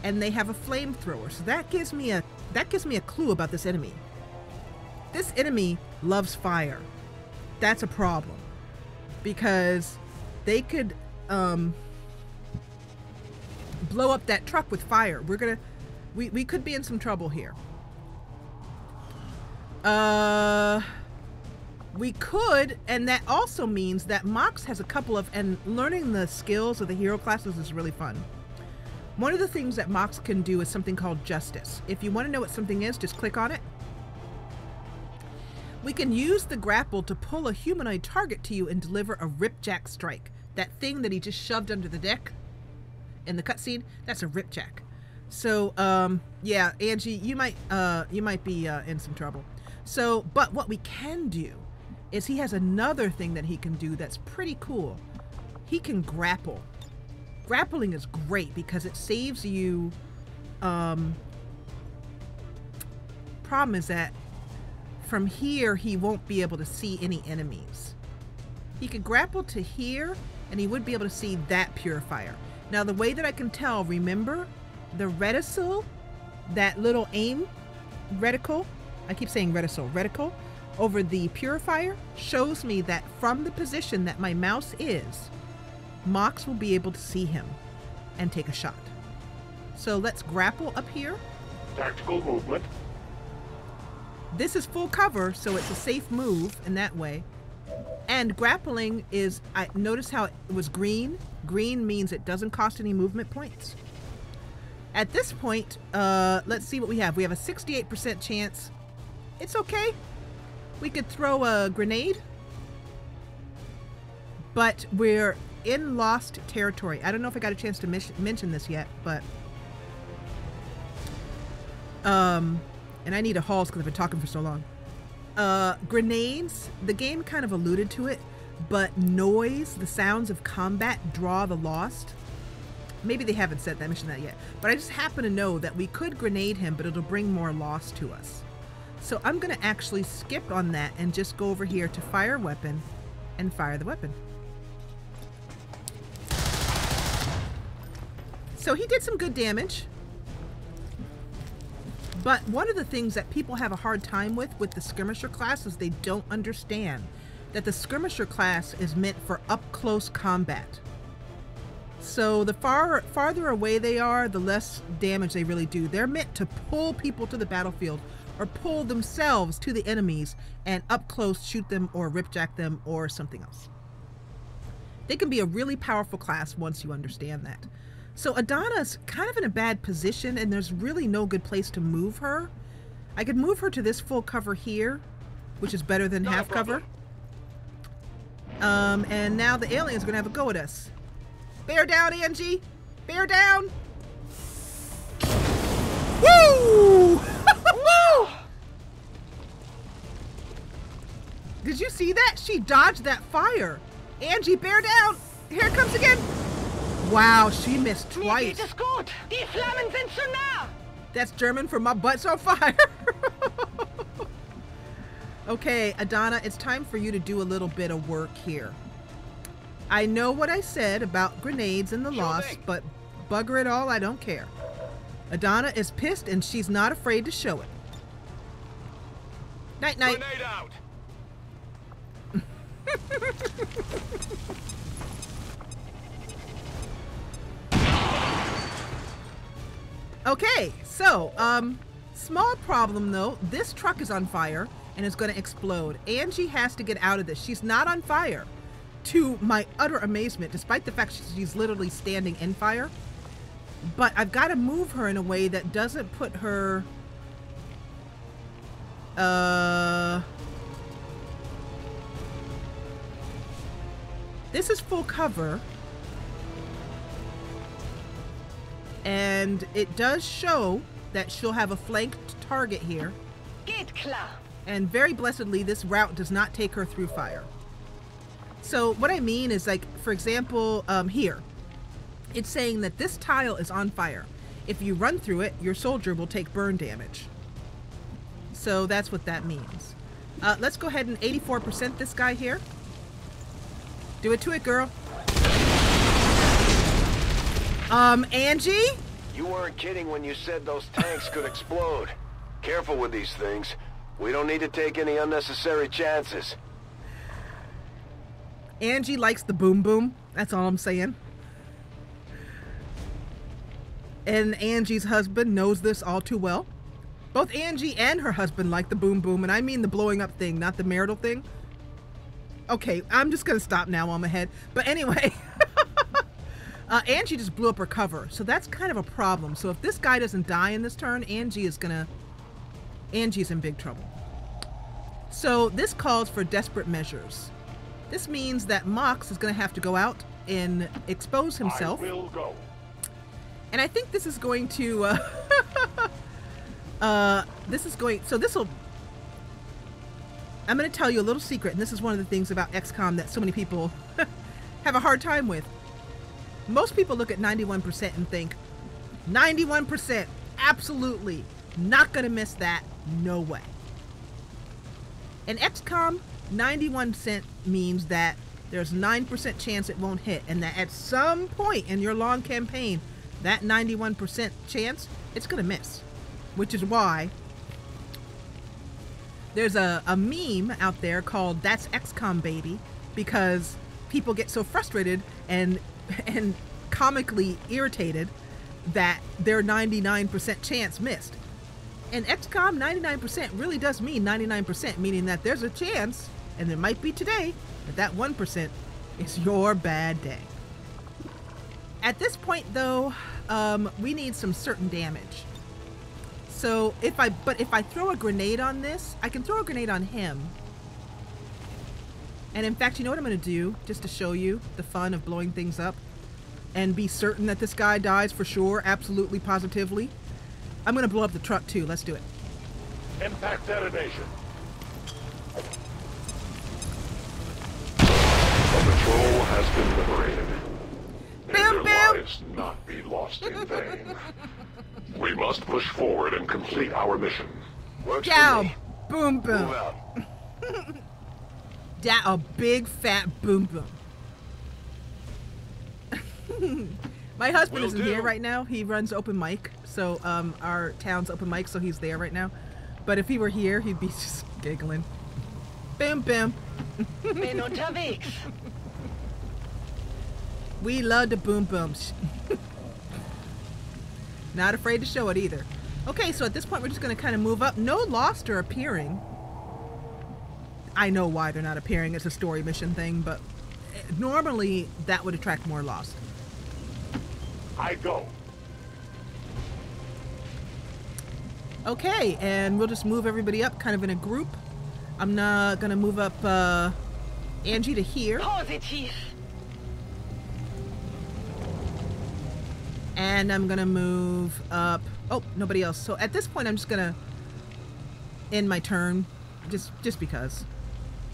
and they have a flamethrower. So that gives me a clue about this enemy. This enemy loves fire. That's a problem because they could blow up that truck with fire. We could be in some trouble here. We could, and that also means that Mox has a couple of, and learning the skills of the hero classes is really fun. One of the things that Mox can do is something called Justice. If you want to know what something is, just click on it. We can use the grapple to pull a humanoid target to you and deliver a ripjack strike. That thing that he just shoved under the deck in the cutscene, that's a ripjack. So, yeah, Angie, you might be in some trouble. So, but what we can do is he has another thing that he can do that's pretty cool. He can grapple. Grappling is great because it saves you. Problem is that from here he won't be able to see any enemies. He could grapple to here and he would be able to see that purifier. Now the way that I can tell, remember the reticule, that little aim reticle, I keep saying reticle, over the purifier shows me that from the position that my mouse is, Mox will be able to see him and take a shot. So let's grapple up here. Tactical movement. This is full cover, so it's a safe move in that way. And grappling is, I notice how it was green. Green means it doesn't cost any movement points. At this point, let's see what we have. We have a 68% chance. It's okay. We could throw a grenade, but we're in Lost Territory. I don't know if I got a chance to mention this yet, but and I need a halt because I've been talking for so long. Grenades, the game kind of alluded to it, but noise, the sounds of combat draw the Lost. Maybe they haven't mentioned that yet, but I just happen to know that we could grenade him, but it'll bring more Lost to us. So I'm going to actually skip on that and just go over here to fire weapon and fire the weapon. So he did some good damage. But one of the things that people have a hard time with the Skirmisher class is they don't understand that the Skirmisher class is meant for up-close combat. So the farther away they are, the less damage they really do. They're meant to pull people to the battlefield or pull themselves to the enemies and up close shoot them or ripjack them or something else. They can be a really powerful class once you understand that. So Adana's kind of in a bad position and there's really no good place to move her. I could move her to this full cover here, which is better than half cover. And now the alien's gonna have a go at us. Bear down, Angie! Bear down! Woo! Did you see that? She dodged that fire. Angie, bear down! Here it comes again! Wow, she missed twice. That's German for my butt's on fire. Okay, Adana, it's time for you to do a little bit of work here. I know what I said about grenades and the Lost, but bugger it all, I don't care. Adana is pissed and she's not afraid to show it. Night night. Grenade out. Okay, so small problem though. This truck is on fire and is going to explode. Angie has to get out of this. She's not on fire, to my utter amazement, despite the fact she's literally standing in fire. But I've got to move her in a way that doesn't put her this is full cover. And it does show that she'll have a flanked target here. And very blessedly, this route does not take her through fire. So what I mean is, like, for example, here, it's saying that this tile is on fire. If you run through it, your soldier will take burn damage. So that's what that means. Let's go ahead and 84% this guy here. Do it to it, girl. Angie? You weren't kidding when you said those tanks could explode. Careful with these things. We don't need to take any unnecessary chances. Angie likes the boom boom. That's all I'm saying. And Angie's husband knows this all too well. Both Angie and her husband like the boom boom, and I mean the blowing up thing, not the marital thing. Okay, I'm just gonna stop now on my head. But anyway, Angie just blew up her cover, so that's kind of a problem. So if this guy doesn't die in this turn, Angie's in big trouble. So this calls for desperate measures. This means that Mox is gonna have to go out and expose himself. I will go. And I think this is going to, I'm going to tell you a little secret, and this is one of the things about XCOM that so many people have a hard time with. Most people look at 91% and think, 91%, absolutely, not going to miss that, no way. In XCOM, 91% means that there's 9% chance it won't hit, and that at some point in your long campaign, that 91% chance, it's going to miss. Which is why there's a meme out there called "That's XCOM Baby," because people get so frustrated and comically irritated that their 99% chance missed. In XCOM, 99% really does mean 99%, meaning that there's a chance, and it might be today, that 1% is your bad day. At this point, though, we need some certain damage. So if I throw a grenade on this, I can throw a grenade on him. And in fact, you know what I'm going to do, just to show you the fun of blowing things up and be certain that this guy dies for sure, absolutely, positively. I'm going to blow up the truck too. Let's do it. Impact detonation. The patrol has been liberated. Boom, Their lives not be lost in vain. We must push forward and complete our mission. Works Dow, for me. boom, boom. Move out. A big fat boom boom. My husband isn't here right now. He runs open mic, so our town's open mic, so he's there right now. But if he were here, he'd be just giggling. Boom boom. We love the boom booms. Not afraid to show it either. Okay, so at this point we're just going to kind of move up. No Lost are appearing. I know why they're not appearing. It's a story mission thing, but normally that would attract more Lost. I go. Okay, and we'll just move everybody up kind of in a group. I'm not going to move up Angie to here. Positive. And I'm going to move up... Oh, nobody else. So at this point, I'm just going to end my turn. Just because.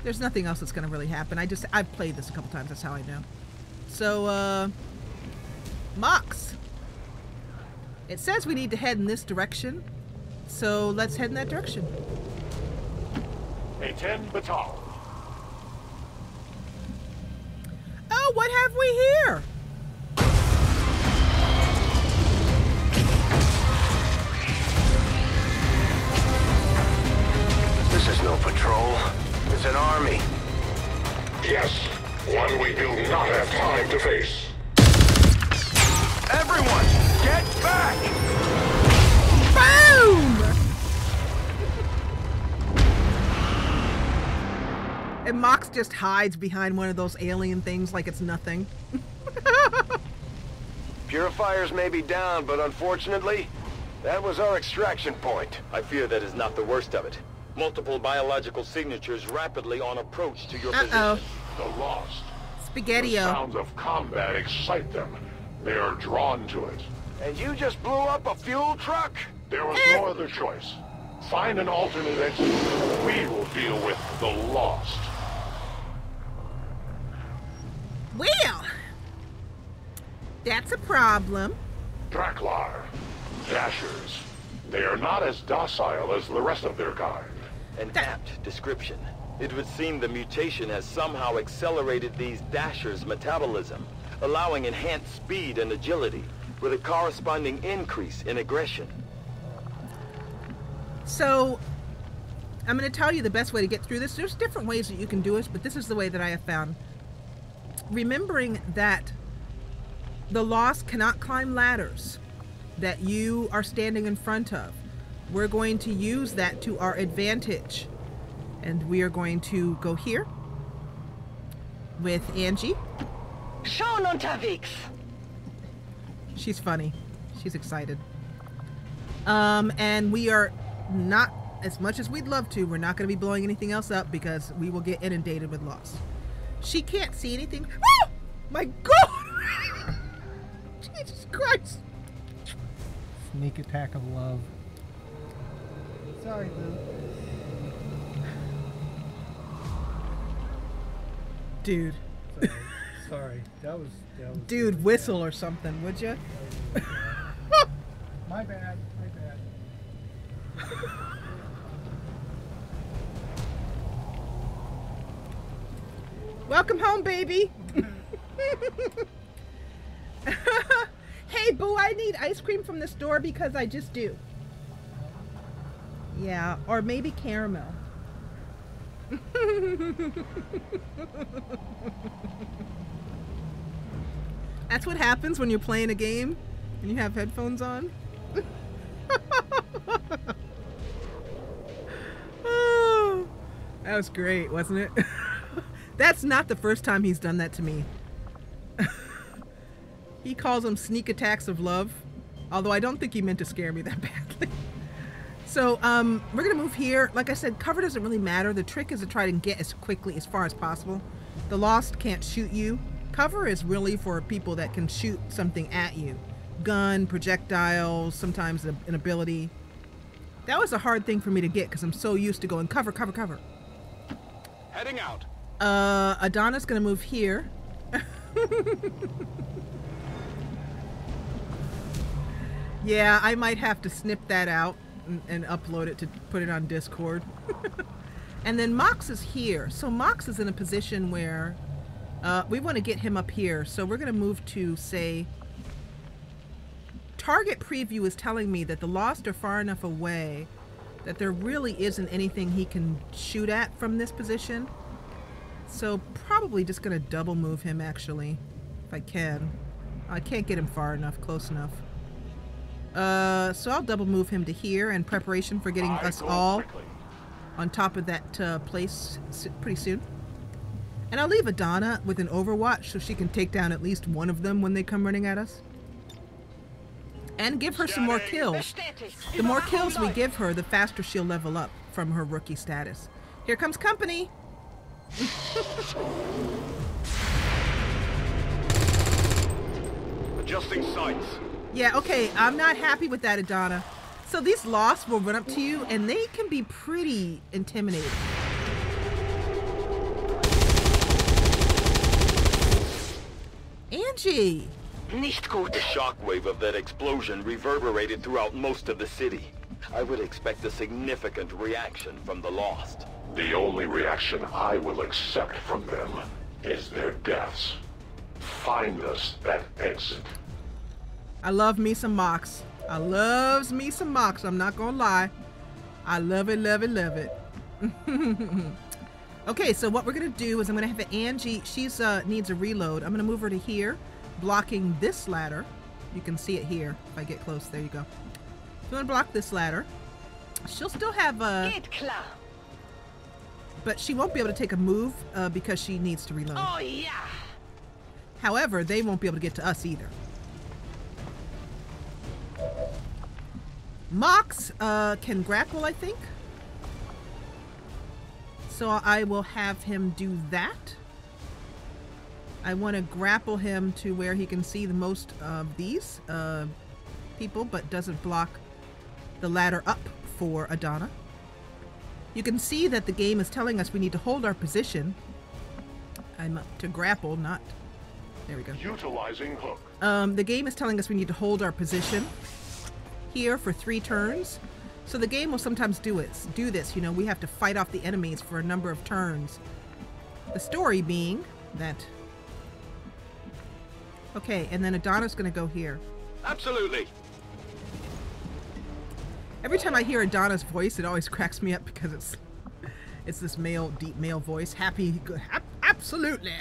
There's nothing else that's going to really happen. I've played this a couple times. That's how I know. So, Mox. It says we need to head in this direction. So let's head in that direction. A-10 batal. Oh, what have we here? This is no patrol. It's an army. Yes, one we do not have time to face. Everyone, get back! Boom! And Mox just hides behind one of those alien things like it's nothing. Purifiers may be down, but unfortunately, that was our extraction point. I fear that is not the worst of it. Multiple biological signatures rapidly on approach to your position. The Lost. Spaghetti-o. The sounds of combat excite them. They are drawn to it. And you just blew up a fuel truck? There was no other choice. Find an alternate exit. We will deal with the Lost. Well, that's a problem. Draklar. Dashers. They are not as docile as the rest of their kind. An apt description. It would seem the mutation has somehow accelerated these Dashers' metabolism, allowing enhanced speed and agility, with a corresponding increase in aggression. So, I'm going to tell you the best way to get through this. There's different ways that you can do it, but this is the way that I have found. Remembering that the Lost cannot climb ladders that you are standing in front of. We're going to use that to our advantage. And we are going to go here with Angie. Schon unterwegs. She's funny. She's excited. And we are not, as much as we'd love to, we're not going to be blowing anything else up because we will get inundated with Lost. She can't see anything. Oh! My God! Jesus Christ! Sneak attack of love. Sorry, Lou. Dude. Sorry. That was Dude, whistle or something, would you? My bad. Welcome home, baby. Hey, boo, I need ice cream from the store because I just do. Yeah, or maybe caramel. That's what happens when you're playing a game and you have headphones on. Oh, that was great, wasn't it? That's not the first time he's done that to me. He calls them sneak attacks of love, although I don't think he meant to scare me that badly. So, we're gonna move here. Like I said, cover doesn't really matter. The trick is to try to get as far as possible. The Lost can't shoot you. Cover is really for people that can shoot something at you. Gun, projectiles, sometimes an ability. That was a hard thing for me to get because I'm so used to going cover, cover, cover. Heading out. Adana's gonna move here. Yeah, I might have to snip that out and upload it to put it on Discord. And then Mox is here. So Mox is in a position where we want to get him up here. So we're going to move to, say, target preview is telling me that the Lost are far enough away that there really isn't anything he can shoot at from this position. So probably just going to double move him, actually, if I can. I can't get him far enough, close enough. So I'll double move him to here in preparation for getting us all on top of that place pretty soon. And I'll leave Adana with an overwatch so she can take down at least one of them when they come running at us. And give her some more kills. The more kills we give her, the faster she'll level up from her rookie status. Here comes company! Adjusting sights. Yeah, okay, I'm not happy with that, Adana. So these Lost will run up to you, and they can be pretty intimidating. Angie! The shockwave of that explosion reverberated throughout most of the city. I would expect a significant reaction from the Lost. The only reaction I will accept from them is their deaths. Find us that exit. I love me some Mox. I loves me some Mox, I'm not gonna lie. I love it, love it, love it. Okay, so what we're gonna do is I'm gonna have Angie, she's needs a reload. I'm gonna move her to here, blocking this ladder. You can see it here if I get close. There you go. So I'm gonna block this ladder. She'll still have a... But she won't be able to take a move because she needs to reload. Oh, yeah. However, they won't be able to get to us either. Mox can grapple, I think. So I will have him do that. I want to grapple him to where he can see the most of these people, but doesn't block the ladder up for Adana. You can see that the game is telling us we need to hold our position. I'm up to grapple, not... There we go. Utilizing hook. The game is telling us we need to hold our position here for 3 turns. So the game will sometimes do this. You know, we have to fight off the enemies for a number of turns. The story being that... Okay, and then Adana's going to go here. Absolutely. Every time I hear Adana's voice, it always cracks me up because it's this male, deep male voice. Happy, good, absolutely.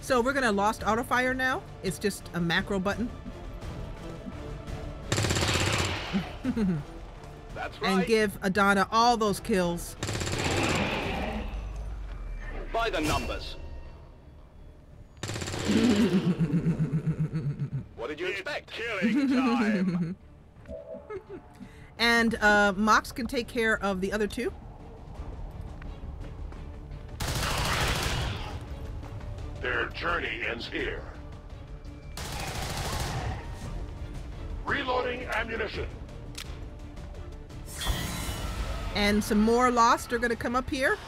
So we're gonna Lost Auto Fire now. It's just a macro button. That's right. And give Adana all those kills. By the numbers. What did you expect? Killing time. And Mox can take care of the other 2. Their journey ends here. Reloading ammunition. And some more Lost are going to come up here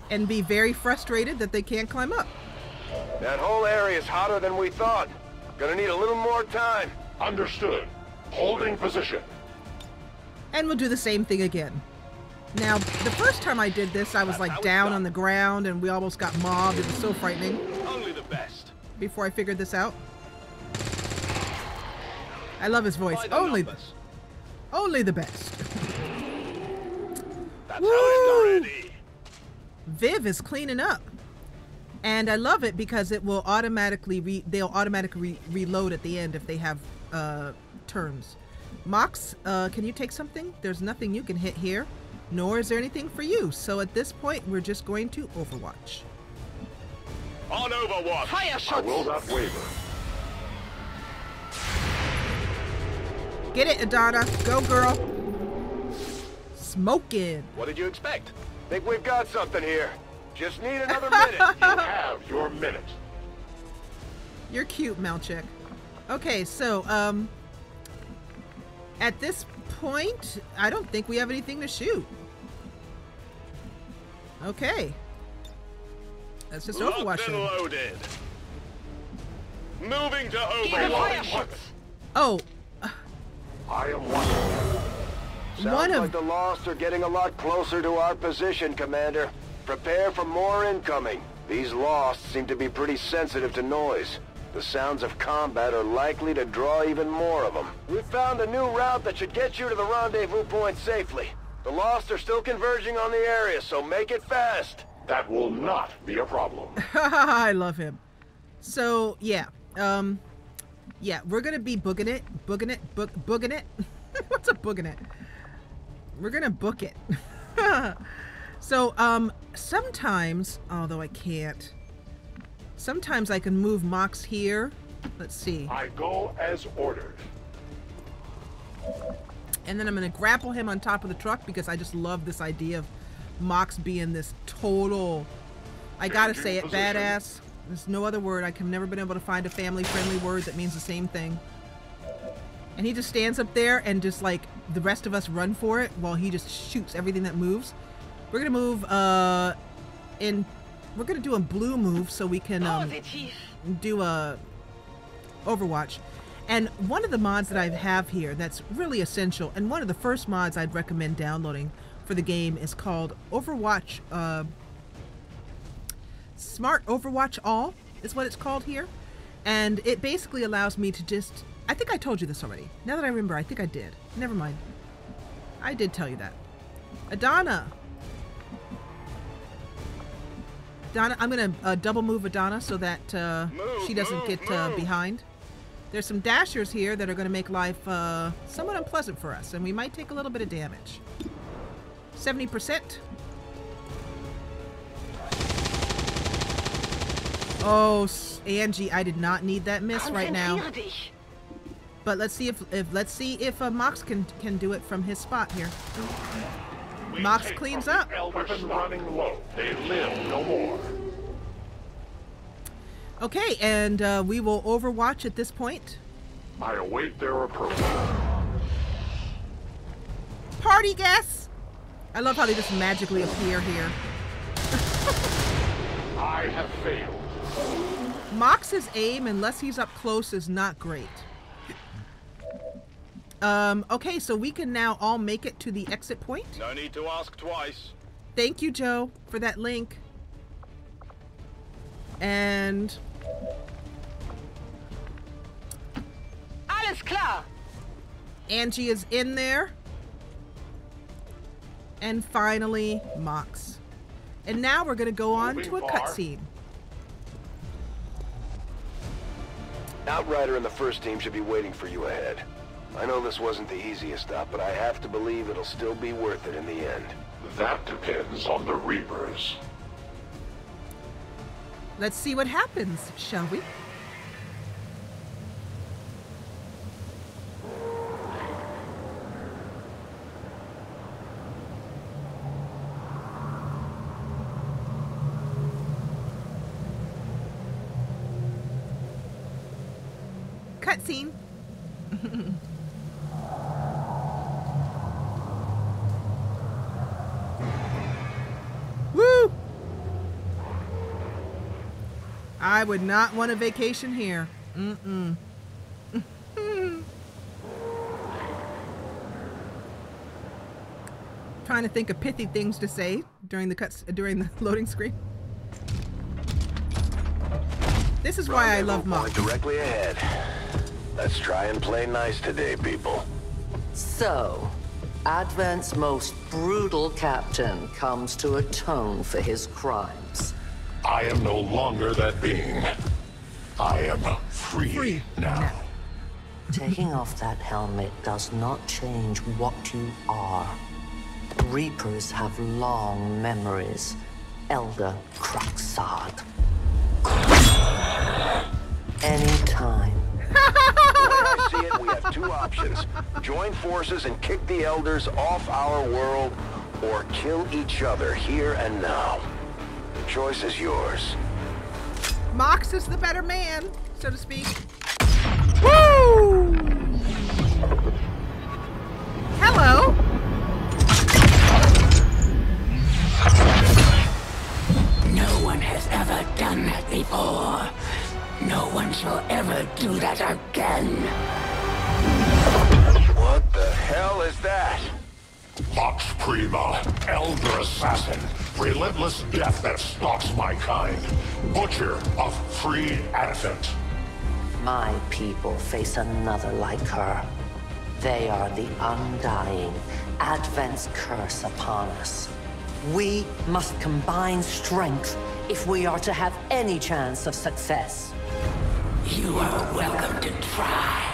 and be very frustrated that they can't climb up. That whole area is hotter than we thought. Gonna need a little more time. Understood. Holding position. And we'll do the same thing again. Now, the first time I did this, I was like down on the ground and we almost got mobbed. It was so frightening. Only the best. Before I figured this out. I love his voice. Only the best. That's how it's done. Viv is cleaning up. And I love it because it will automatically they'll automatically reload at the end if they have turns. Mox, can you take something? There's nothing you can hit here, nor is there anything for you. So at this point, we're just going to Overwatch. On Overwatch. Fire I shots. will not waver. Get it, Adana. Go, girl. Smoking. What did you expect? Think we've got something here. Just need another minute. You have your minute. You're cute, Malchek. Okay, so, at this point, I don't think we have anything to shoot. Okay. Let's just Overwatch them. Loaded. Moving to Overwatch. Oh. I am one. Sounds like the Lost are getting a lot closer to our position, Commander. Prepare for more incoming. These Lost seem to be pretty sensitive to noise. The sounds of combat are likely to draw even more of them. We've found a new route that should get you to the rendezvous point safely. The Lost are still converging on the area, so make it fast. That will not be a problem. I love him. So, yeah. Yeah, we're gonna be booking it. Booking it. Booking it. What's a booking it? We're gonna book it. So, sometimes, although I can't, sometimes I can move Mox here. Let's see. I go as ordered. And then I'm gonna grapple him on top of the truck because I just love this idea of Mox being this total, I gotta say it, badass. There's no other word. I've never been able to find a family-friendly word that means the same thing. And he just stands up there and just like the rest of us run for it while he just shoots everything that moves. We're gonna move we're gonna do a blue move so we can do a Overwatch. And one of the mods that I have here that's really essential, and one of the first mods I'd recommend downloading for the game is called Overwatch Smart Overwatch All is what it's called here. And it basically allows me to just, I think I told you this already. Now that I remember, I think I did. Never mind. I did tell you that. Adana. Adana, I'm going to double move Adana so that she doesn't get behind. There's some dashers here that are going to make life somewhat unpleasant for us, and we might take a little bit of damage. 70%. Oh, Angie, I did not need that miss right now. But let's see if Mox can do it from his spot here. Mox cleans up. Weapon running low. They live no more. Okay, and we will Overwatch at this point. I await their approval. Party guests! I love how they just magically appear here. I have failed. Mox's aim, unless he's up close, is not great. Okay, so we can now all make it to the exit point. No need to ask twice. Thank you, Joe, for that link. And... Alles klar. Angie is in there. And finally, Mox. And now we're going to go on to a cutscene. Outrider and the first team should be waiting for you ahead. I know this wasn't the easiest stop, but I have to believe it'll still be worth it in the end. That depends on the Reapers. Let's see what happens, shall we? Cutscene. Woo! I would not want a vacation here. Mm-mm. Trying to think of pithy things to say during the loading screen. This is why I love Mox. Directly ahead. Let's try and play nice today, people. So, Advent's most brutal captain comes to atone for his crimes. I am no longer that being. I am free now. Taking off that helmet does not change what you are. Reapers have long memories. Elder Craxard. Anytime. I see it, we have have two options. Join forces and kick the Elders off our world, or kill each other here and now. The choice is yours. Mox is the better man, so to speak. Woo! Hello. No one has ever done that before. No one shall ever do that again. What the hell is that? Vox Prima, Elder Assassin, relentless death that stalks my kind. Butcher of free Advent. My people face another like her. They are the undying, Advent's curse upon us. We must combine strength if we are to have any chance of success. You are welcome to try.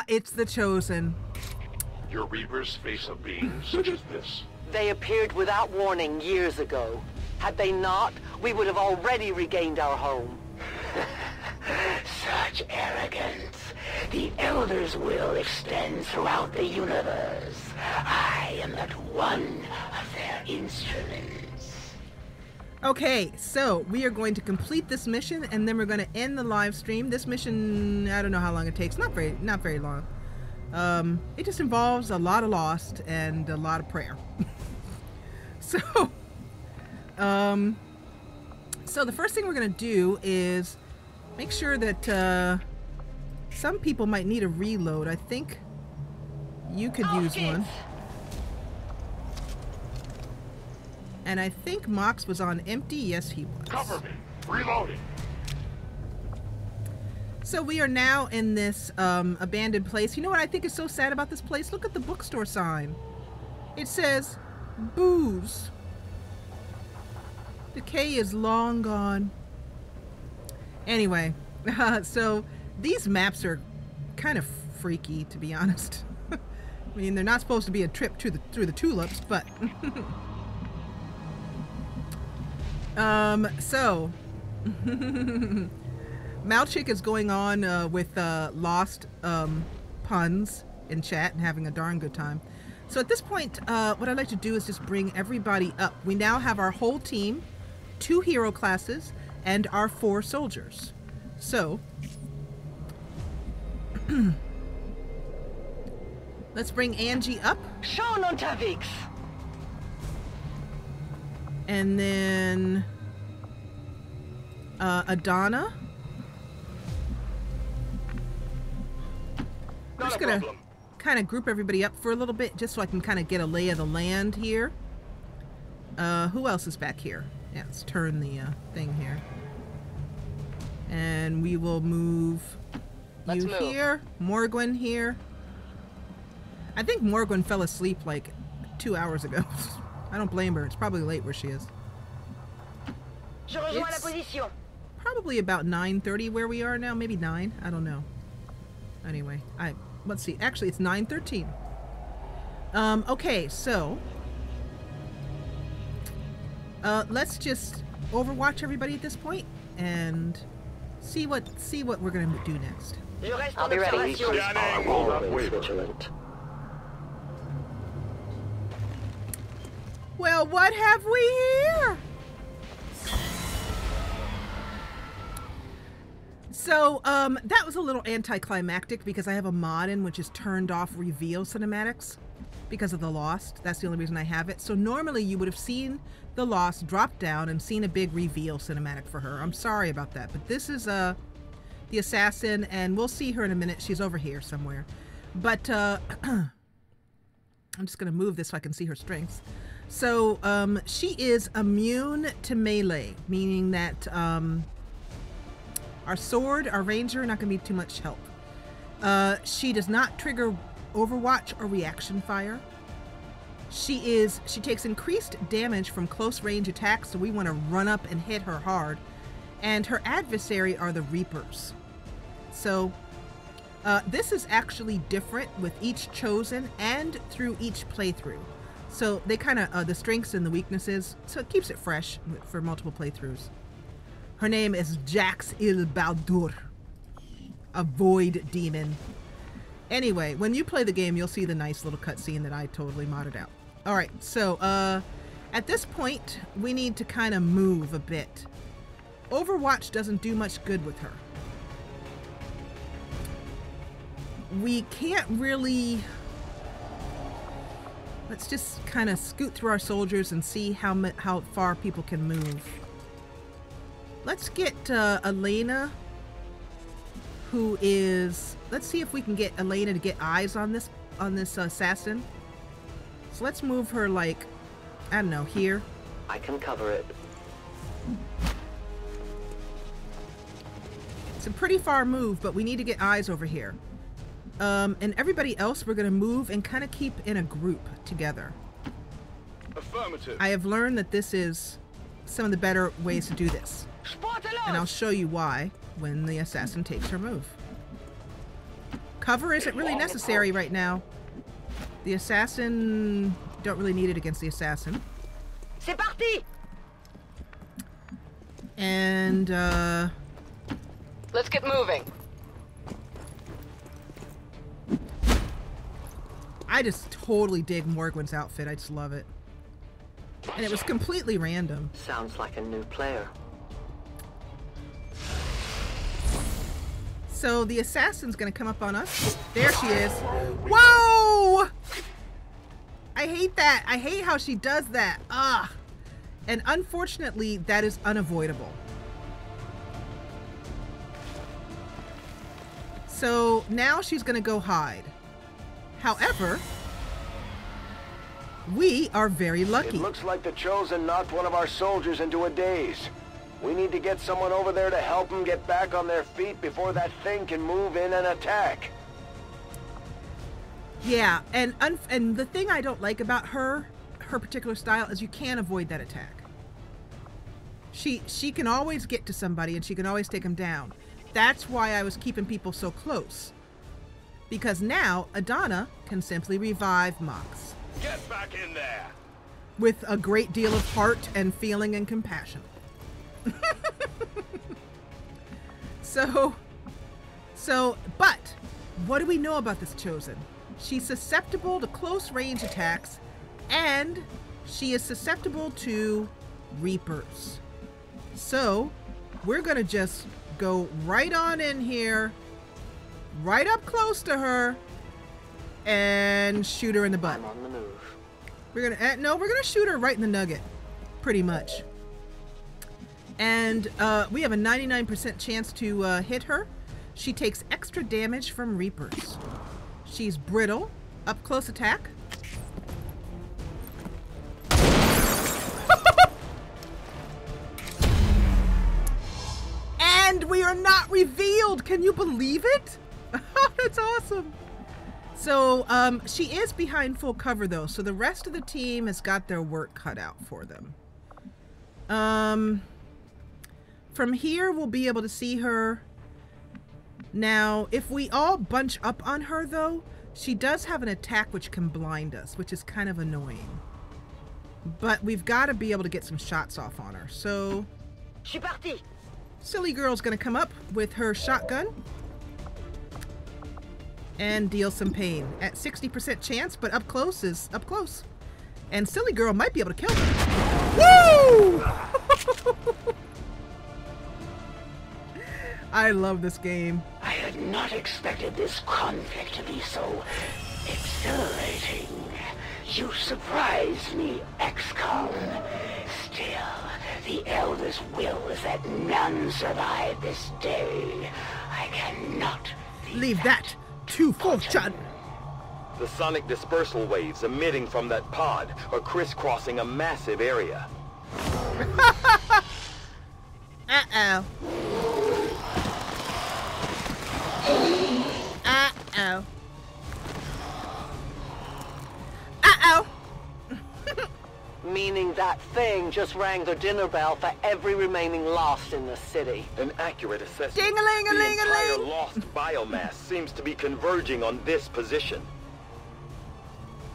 It's the Chosen. Your Reapers face a being such as this. They appeared without warning years ago. Had they not, we would have already regained our home. Such arrogance. The Elder's will extends throughout the universe. I am but one of their instruments. Okay, so we are going to complete this mission, and then we're going to end the live stream. This mission, I don't know how long it takes. Not very long. It just involves a lot of lost and a lot of prayer. So the first thing we're going to do is make sure that some people might need a reload. I think you could use one. And I think Mox was on empty. Yes, he was. Cover me. Reloading. So we are now in this abandoned place. You know what I think is so sad about this place? Look at the bookstore sign. It says, booze. The K is long gone. Anyway, so these maps are kind of freaky, to be honest. I mean, they're not supposed to be a trip through the tulips, but... so Malchik is going on with lost puns in chat and having a darn good time. So at this point, what I'd like to do is just bring everybody up. We now have our whole team, 2 hero classes, and our 4 soldiers. So let's bring Angie up. And then Adana. I'm just gonna kind of group everybody up for a little bit just so I can kind of get a lay of the land here. Who else is back here? Yeah, let's turn the thing here. And we will move you here, Morgwin here. I think Morgwin fell asleep like 2 hours ago. I don't blame her. It's probably late where she is. It's probably about 9:30 where we are now. Maybe 9. I don't know. Anyway, let's see. Actually, it's 9:13. Okay, so let's just overwatch everybody at this point and see what we're gonna do next. I'll be ready. I will not waver. Well, what have we here? So, that was a little anticlimactic because I have a mod in which is turned off reveal cinematics because of the Lost. That's the only reason I have it. So normally you would have seen the Lost drop down and seen a big reveal cinematic for her. I'm sorry about that, but this is the assassin, and we'll see her in a minute. She's over here somewhere. But I'm just going to move this so I can see her strengths. So she is immune to melee, meaning that our sword, our ranger, not going to be too much help. She does not trigger overwatch or reaction fire. She takes increased damage from close range attacks, so we want to run up and hit her hard. And her adversary are the Reapers. So this is actually different with each chosen and through each playthrough. So they kind of, the strengths and the weaknesses, so it keeps it fresh for multiple playthroughs. Her name is Jax Il Baldur, a void demon. Anyway, when you play the game, you'll see the nice little cutscene that I totally modded out. All right, so at this point, we need to kind of move a bit. Overwatch doesn't do much good with her. We can't really... Let's just kind of scoot through our soldiers and see how far people can move. Let's get Elena, who is... Let's see if we can get Elena to get eyes on this assassin. So let's move her like, I don't know, here. I can cover it. It's a pretty far move, but we need to get eyes over here. And everybody else, we're going to move and kind of keep in a group together. Affirmative. I have learned that this is some of the better ways to do this. And I'll show you why when the assassin takes her move. Cover isn't really necessary right now. The assassin... Don't really need it against the assassin. C'est parti! And, Let's get moving. I just totally dig Morgwin's outfit. I just love it. And it was completely random. Sounds like a new player. So the assassin's gonna come up on us. There she is. Whoa! I hate that. I hate how she does that. Ugh. And unfortunately, that is unavoidable. So now she's gonna go hide. However, we are very lucky. It looks like the Chosen knocked one of our soldiers into a daze. We need to get someone over there to help them get back on their feet before that thing can move in and attack. Yeah, and the thing I don't like about her particular style is you can't avoid that attack. She can always get to somebody and she can always take them down. That's why I was keeping people so close. Because now Adana can simply revive Mox. Get back in there! With a great deal of heart and feeling and compassion. But what do we know about this Chosen? She's susceptible to close range attacks, and she is susceptible to Reapers. So we're gonna just go right on in here, right up close to her, and shoot her in the butt. I'm on the move. We're gonna shoot her right in the nugget, pretty much. And we have a 99% chance to hit her. She takes extra damage from Reapers. She's brittle, up close attack. And we are not revealed. Can you believe it? That's awesome. So she is behind full cover though, so the rest of the team has got their work cut out for them. From here we'll be able to see her. Now if we all bunch up on her though, she does have an attack which can blind us, which is kind of annoying. But we've got to be able to get some shots off on her. So Silly Girl's gonna come up with her shotgun and deal some pain at 60% chance, but up close is up close. And Silly Girl might be able to kill her. Woo! I love this game. I had not expected this conflict to be so exhilarating. You surprised me, XCOM. Still, the Elder's will is that none survive this day. I cannot leave that to fortune. The sonic dispersal waves emitting from that pod are crisscrossing a massive area. Uh-oh. Uh-oh. Uh-oh. Meaning that thing just rang the dinner bell for every remaining lost in the city. An accurate assessment. Ding-a-ling-a-ling-a-ling. The entire lost biomass seems to be converging on this position.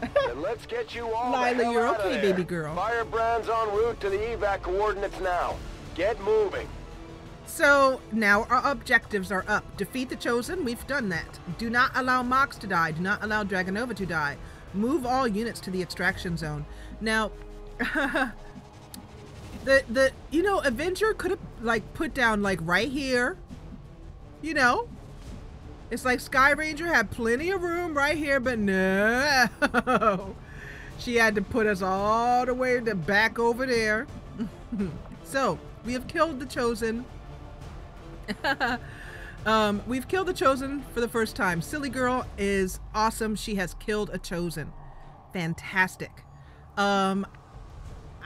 Then let's get you all the Lila, hell you're out of okay, there. baby girl. Firebrand's en route to the evac coordinates now. Get moving. So now our objectives are up. Defeat the Chosen. We've done that. Do not allow Mox to die. Do not allow Dragonova to die. Move all units to the extraction zone. Now, the you know, Avenger could have like put down like right here. You know, it's like Sky Ranger had plenty of room right here, but no. She had to put us all the way to back over there. So, we have killed the Chosen. We've killed the Chosen for the first time. Silly Girl is awesome. She has killed a Chosen. Fantastic. I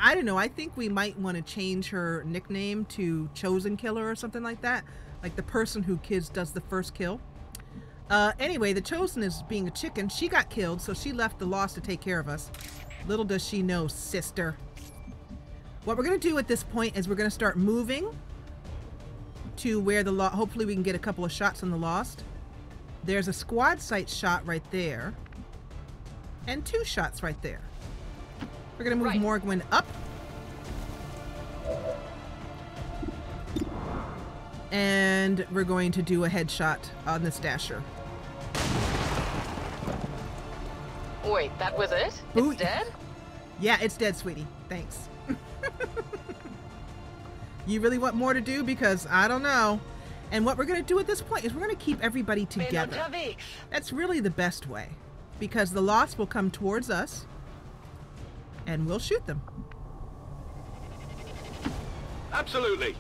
don't know. I think we might want to change her nickname to Chosen Killer or something like that. Like the person who does the first kill. Anyway, the Chosen is being a chicken. She got killed, so she left the Lost to take care of us. Little does she know, sister. What we're going to do at this point is we're going to start moving to where the hopefully we can get a couple of shots on the Lost. There's a squad site shot right there. And 2 shots right there. We're going to move Morgwin up. And we're going to do a headshot on this Dasher. Wait, that was it? Ooh. It's dead? Yeah, it's dead, sweetie. Thanks. You really want more to do? Because I don't know. And what we're going to do at this point is we're going to keep everybody together. That's really the best way. Because the Lost will come towards us. And we'll shoot them. Absolutely.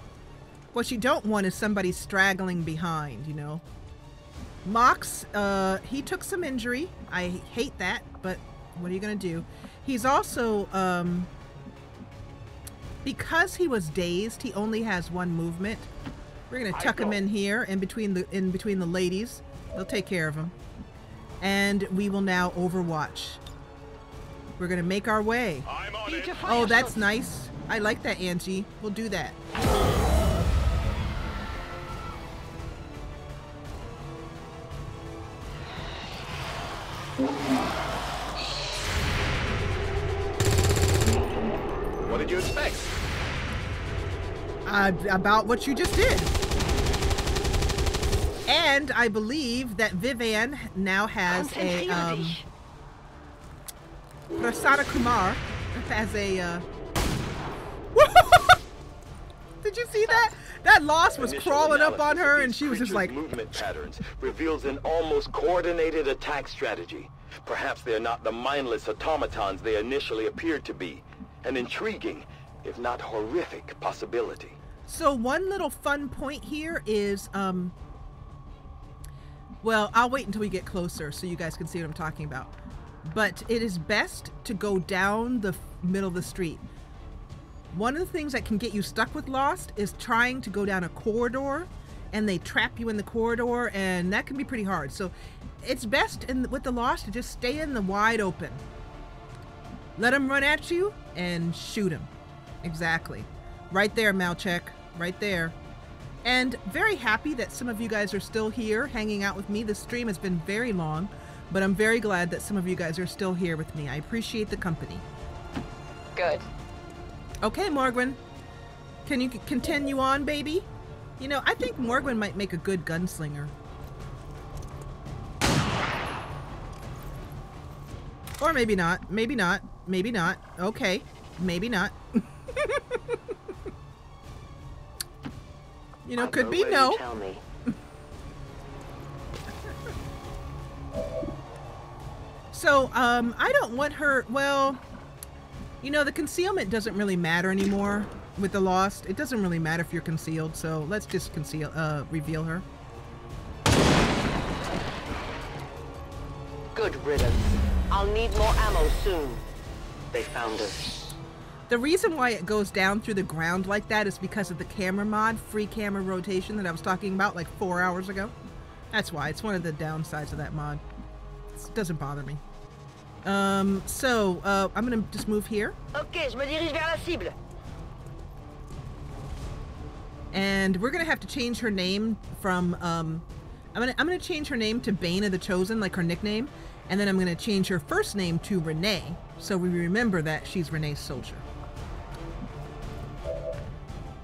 What you don't want is somebody straggling behind, you know. Mox, he took some injury. I hate that, but what are you going to do? He's also, because he was dazed, he only has 1 movement. We're going to tuck him in here, in between the ladies. They'll take care of him. And we will now overwatch. We're going to make our way. Oh, that's nice. I like that, Angie. We'll do that. What did you expect? About what you just did. And I believe that Vivian now has a Prasada Kumar has a Did you see that? That Lost was crawling up on her and she was just like movement patterns reveals an almost coordinated attack strategy. Perhaps they're not the mindless automatons they initially appeared to be. An intriguing, if not horrific, possibility. So one little fun point here is well, I'll wait until we get closer so you guys can see what I'm talking about. But it is best to go down the middle of the street. One of the things that can get you stuck with Lost is trying to go down a corridor and they trap you in the corridor, and that can be pretty hard. So it's best with the Lost to just stay in the wide open. Let them run at you and shoot them. Exactly. Right there, Malchek. Right there. And very happy that some of you guys are still here hanging out with me. The stream has been very long, but I'm very glad that some of you guys are still here with me. I appreciate the company. Good. Okay, Morgwin. Can you continue on, baby? You know, I think Morgwin might make a good gunslinger. Or maybe not. Maybe not. Maybe not. Okay. Maybe not. You know, could be no. Tell me. So, I don't want her, well, you know, the concealment doesn't really matter anymore with the Lost. It doesn't really matter if you're concealed, so let's just reveal her. Good riddance. I'll need more ammo soon. They found us. The reason why it goes down through the ground like that is because of the camera mod, free camera rotation that I was talking about like 4 hours ago. That's why. It's one of the downsides of that mod. It doesn't bother me. I'm gonna just move here. Okay, je me dirige vers la cible. And we're gonna have to change her name from I'm gonna change her name to Bane of the Chosen, like her nickname, and then I'm gonna change her first name to Renee, so we remember that she's Renee's soldier.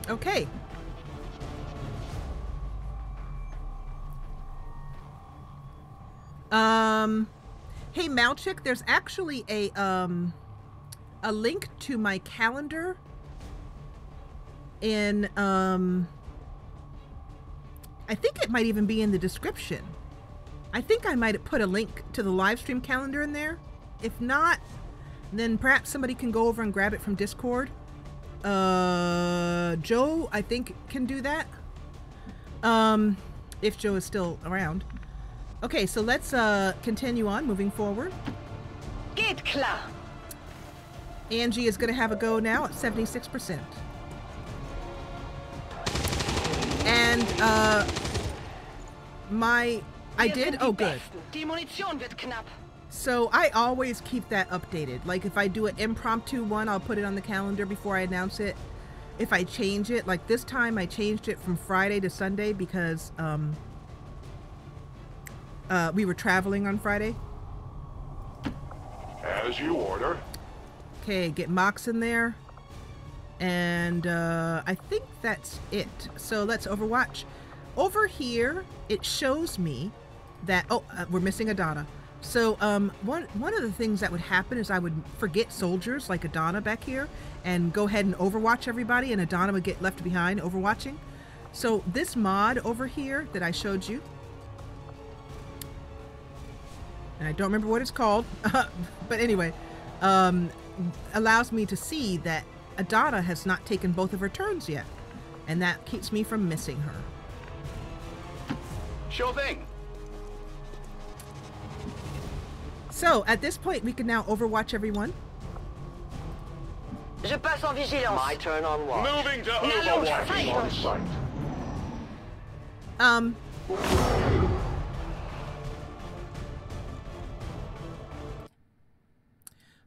Okay. Hey Malchick, there's actually a link to my calendar in I think it might even be in the description. I think I might have put a link to the live stream calendar in there. If not, then perhaps somebody can go over and grab it from Discord. Joe, I think, can do that. If Joe is still around. Okay, so let's continue on, moving forward. Geht klar. Angie is going to have a go now at 76%. And oh good. Die Munition wird knapp. So I always keep that updated. Like if I do an impromptu one, I'll put it on the calendar before I announce it. If I change it, like this time I changed it from Friday to Sunday because we were traveling on Friday. As you order. Okay, get Mox in there. And I think that's it. So let's Overwatch. Over here, it shows me that, we're missing Adana. So one of the things that would happen is I would forget soldiers like Adana back here and go ahead and Overwatch everybody, and Adana would get left behind Overwatching. So this mod over here that I showed you, and I don't remember what it's called, but anyway, allows me to see that Adana has not taken both of her turns yet, and that keeps me from missing her. Sure thing. So at this point, we can now Overwatch everyone. Je passe en vigilance. My turn on watch. Moving to Overwatch.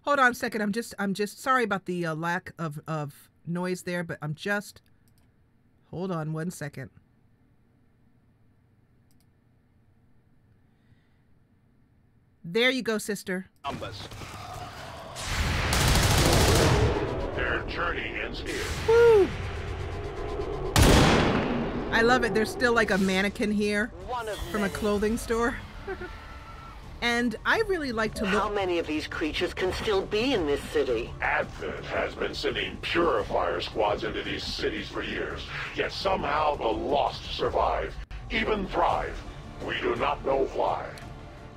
Hold on a second. I'm just sorry about the lack of noise there, but I'm just, hold on one second. There you go, sister. Numbers. Their journey ends here. Woo! I love it. There's still like a mannequin here from a clothing store. And I really like to look... How many of these creatures can still be in this city? Advent has been sending purifier squads into these cities for years, yet somehow the lost survive, even thrive. We do not know why.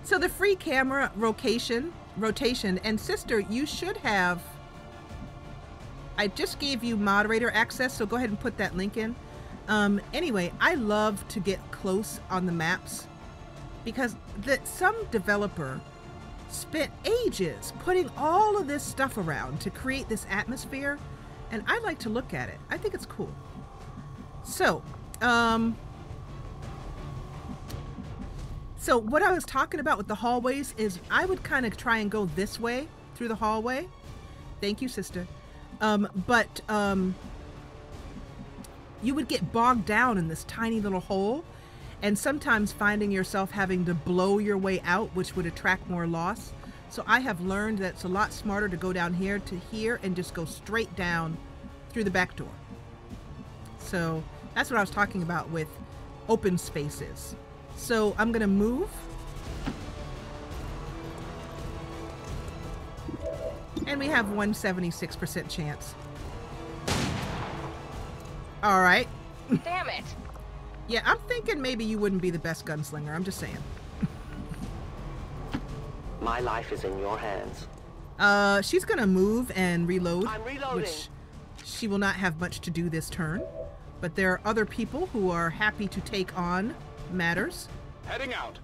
So the free camera rotation, and sister, you should have... I just gave you moderator access, so go ahead and put that link in. Anyway, I love to get close on the maps because some developer spent ages putting all of this stuff around to create this atmosphere, and I like to look at it. I think it's cool. So, so what I was talking about with the hallways is I would kind of try and go this way through the hallway. Thank you, sister. You would get bogged down in this tiny little hole, and sometimes finding yourself having to blow your way out, which would attract more loss. So I have learned that it's a lot smarter to go down here to here and just go straight down through the back door. So that's what I was talking about with open spaces. So I'm gonna move. And we have 176% chance. All right. Damn it. Yeah, I'm thinking maybe you wouldn't be the best gunslinger. I'm just saying. My life is in your hands. She's gonna move and reload. I'm reloading. Which she will not have much to do this turn. But there are other people who are happy to take on matters. Heading out.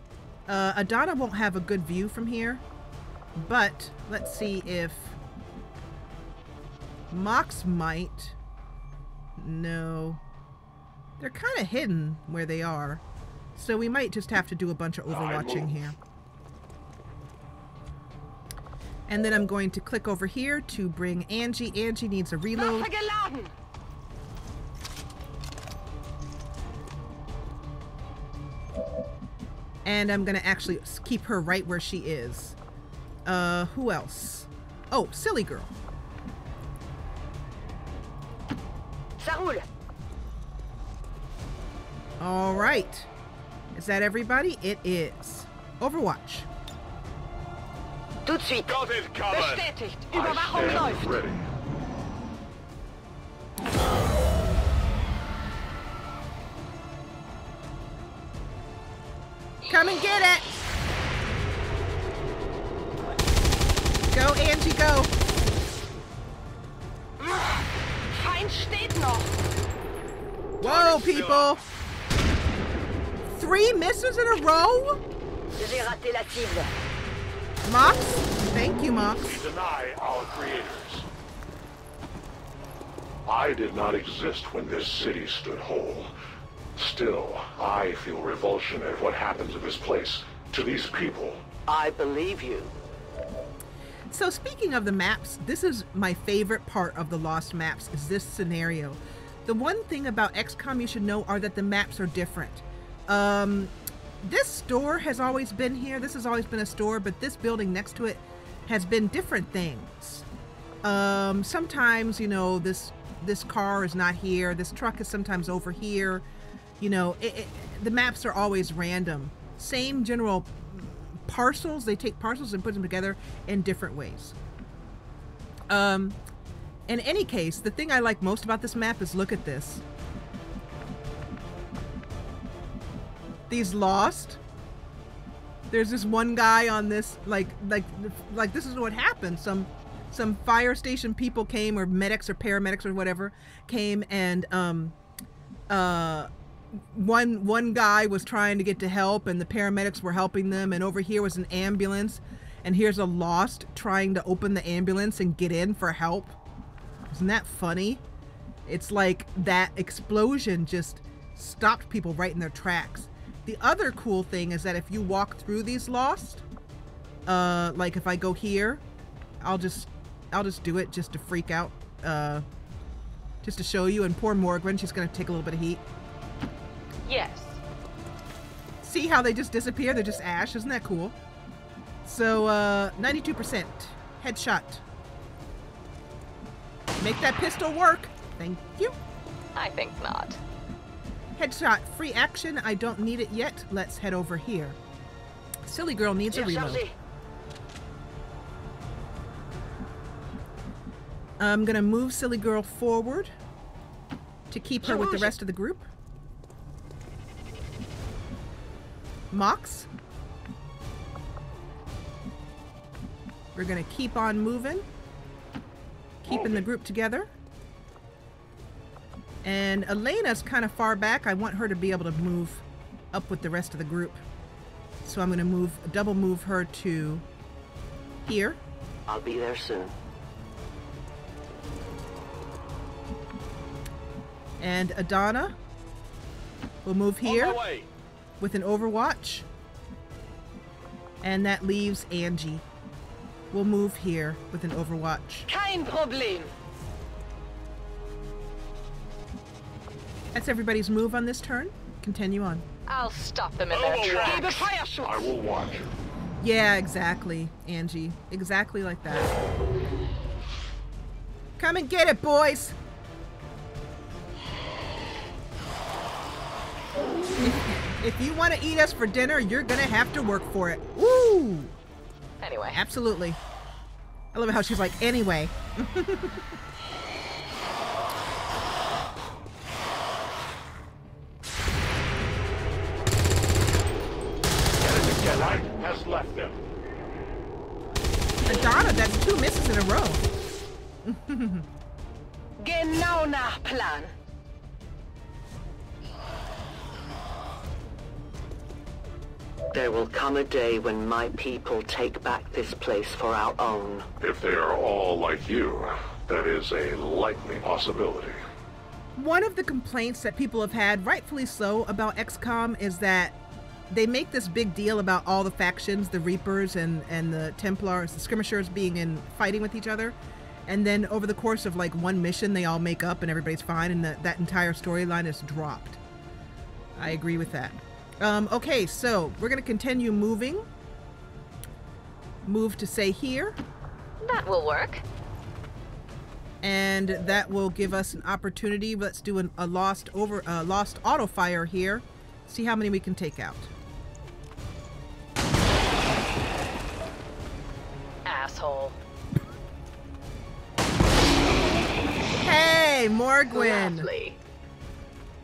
Adana won't have a good view from here. But let's see if Mox might. No. They're kind of hidden where they are. So we might just have to do a bunch of overwatching here. And then I'm going to click over here to bring Angie. Angie needs a reload. And I'm going to actually keep her right where she is. Who else? Oh, Silly Girl. All right. Is that everybody? It is. Overwatch. Tut suite. Got it covered. Bestätigt. Überwachung läuft. Ready. Come and get it! Go, Angie, go! Feind steht noch. Whoa, people! 3 misses in a row? J'ai raté la cible. Mox? Thank you, Mox. We deny our creators. I did not exist when this city stood whole. Still, I feel revulsion at what happened to this place, to these people. I believe you. So speaking of the maps, this is my favorite part of the Lost maps, is this scenario. The one thing about XCOM you should know are that the maps are different. This store has always been here. This has always been a store, but this building next to it has been different things. Sometimes, you know, this car is not here. This truck is sometimes over here. You know, the maps are always random. Same general parcels. They take parcels and put them together in different ways. In any case, the thing I like most about this map is, look at this. These Lost. There's this one guy on this, like this is what happened. Some fire station people came, or medics or paramedics or whatever came, and one guy was trying to get to help, and the paramedics were helping them, and over here was an ambulance, and here's a Lost trying to open the ambulance and get in for help. Isn't that funny? It's like that explosion just stopped people right in their tracks. The other cool thing is that if you walk through these Lost, like if I go here, I'll just do it just to freak out, just to show you. And poor Morgan, she's gonna take a little bit of heat. Yes. See how they just disappear? They're just ash. Isn't that cool? So 92% headshot. Make that pistol work. Thank you. I think not. Headshot, free action. I don't need it yet. Let's head over here. Silly girl needs a reload. I'm gonna move Silly girl forward to keep her with the rest of the group. Mox. We're gonna keep on moving, keeping the group together. And Elena's kind of far back. I want her to be able to move up with the rest of the group. So I'm going to double move her to here. I'll be there soon. And Adana will move here with an Overwatch. And that leaves Angie. We'll move here with an Overwatch. Kein Problem. That's everybody's move on this turn. Continue on. I'll stop them in their tracks. I will watch. Yeah, exactly, Angie. Exactly like that. Come and get it, boys. If you want to eat us for dinner, you're gonna have to work for it. Woo! Anyway. Absolutely. I love how she's like, anyway. Light has left them. Adana, that's 2 misses in a row. Genau nach Plan. There will come a day when my people take back this place for our own. If they are all like you, that is a likely possibility. One of the complaints that people have had, rightfully so, about XCOM is that they make this big deal about all the factions, the Reapers and the Templars, the Skirmishers being fighting with each other. And then over the course of like one mission, they all make up and everybody's fine, and that entire storyline is dropped. I agree with that. Okay, so we're going to continue moving. Move to say here. That will work. And that will give us an opportunity. Let's do a lost auto fire here. See how many we can take out. asshole. Hey, Morgwin. Lovely.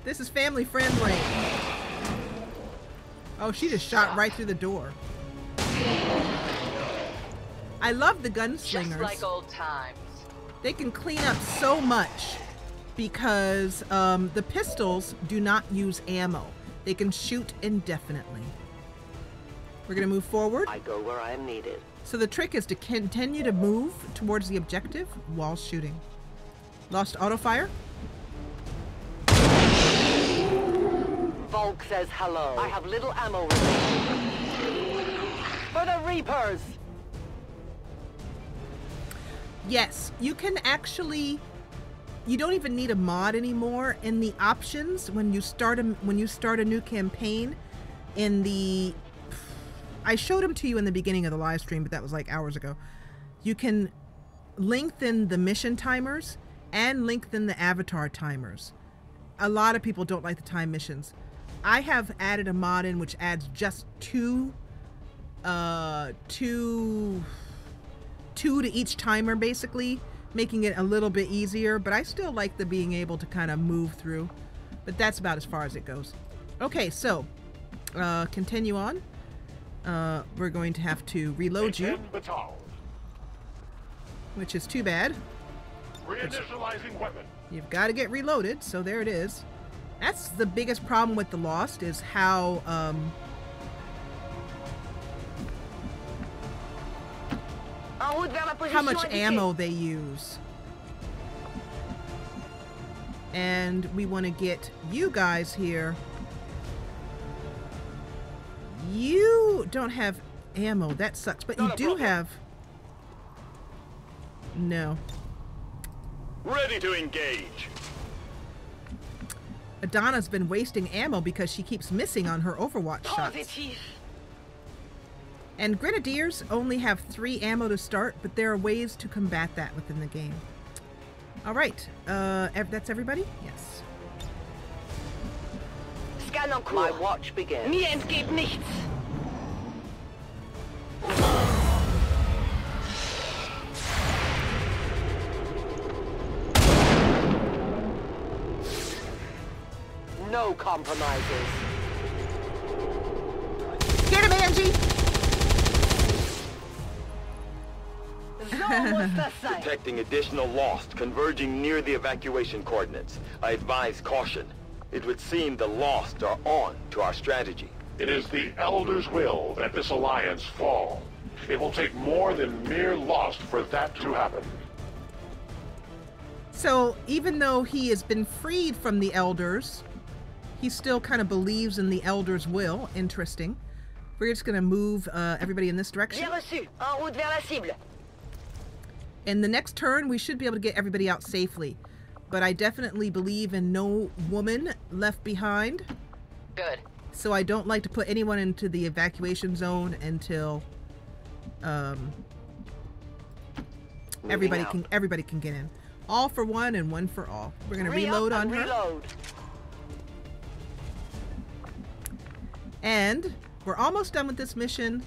This is family friendly. Oh, she just shot right through the door. I love the gunslingers. Just like old times. They can clean up so much because the pistols do not use ammo. They can shoot indefinitely. We're gonna move forward. I go where I am needed. So the trick is to continue to move towards the objective while shooting. Lost auto fire. Volk says hello. I have little ammo remaining. For the Reapers! Yes, you can actually. You don't even need a mod anymore. In the options, when you start a new campaign, in the, I showed them to you in the beginning of the live stream, but that was like hours ago. You can lengthen the mission timers and lengthen the avatar timers. A lot of people don't like the time missions. I have added a mod in which adds just two to each timer, basically, making it a little bit easier, but I still like the being able to kind of move through. But that's about as far as it goes. Okay, so continue on. We're going to have to reload you, which is too bad. Reinitializing weapon. You've got to get reloaded, so there it is. That's the biggest problem with the Lost, is how much ammo they use. And we want to get you guys here. You don't have ammo. That sucks. But you do have... No. Ready to engage. Adana's been wasting ammo because she keeps missing on her Overwatch shots. And Grenadiers only have 3 ammo to start, but there are ways to combat that within the game. Alright, that's everybody? Yes. Scan on my watch begins. Mir entgeht nichts. No compromises. Get him, Angie! Detecting additional Lost converging near the evacuation coordinates. I advise caution. It would seem the Lost are on to our strategy. It is the Elder's will that this alliance fall. It will take more than mere Lost for that to happen. So, even though he has been freed from the Elders, he still kind of believes in the Elder's will. Interesting. We're just going to move everybody in this direction. Bien reçu. En route vers la cible. In the next turn, we should be able to get everybody out safely. But I definitely believe in no woman left behind. Good. So I don't like to put anyone into the evacuation zone until everybody can get in. All for one and one for all. We're going to reload on her. And we're almost done with this mission.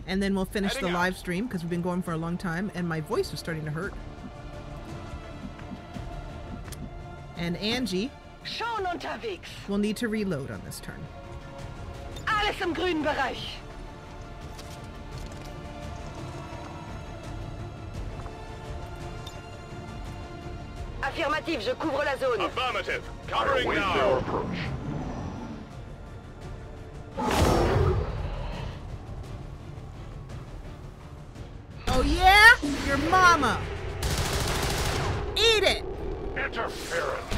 And then we'll finish the live stream because we've been going for a long time and my voice is starting to hurt. And Angie will need to reload on this turn. Alles im grünen Bereich. Affirmative, je couvre la zone. Affirmative. Covering now. Oh yeah? Your mama. Eat it. Interference.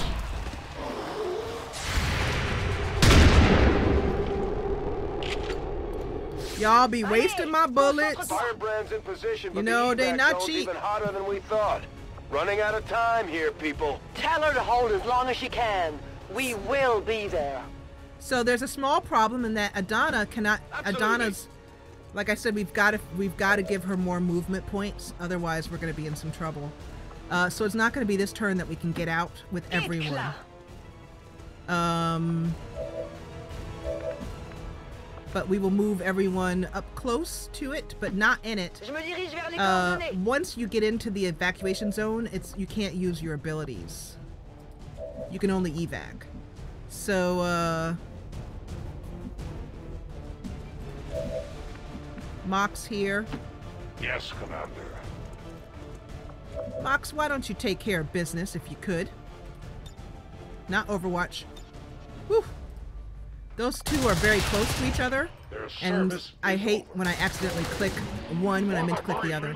Y'all be wasting my bullets. Firebrand's in position, but you know, they not cheap. Even hotter than we thought. Running out of time here, people. Tell her to hold as long as she can. We will be there. So there's a small problem in that Adana cannot. Absolutely. Adana's, like I said, we've got to give her more movement points. Otherwise, we're going to be in some trouble. So it's not going to be this turn that we can get out with everyone. but we will move everyone up close to it, but not in it. Once you get into the evacuation zone, you can't use your abilities. You can only evac. So, Mox here. Yes, Commander. Mox, why don't you take care of business if you could? Not Overwatch. Whew. Those two are very close to each other, and I hate when I accidentally click one when I meant to click the other.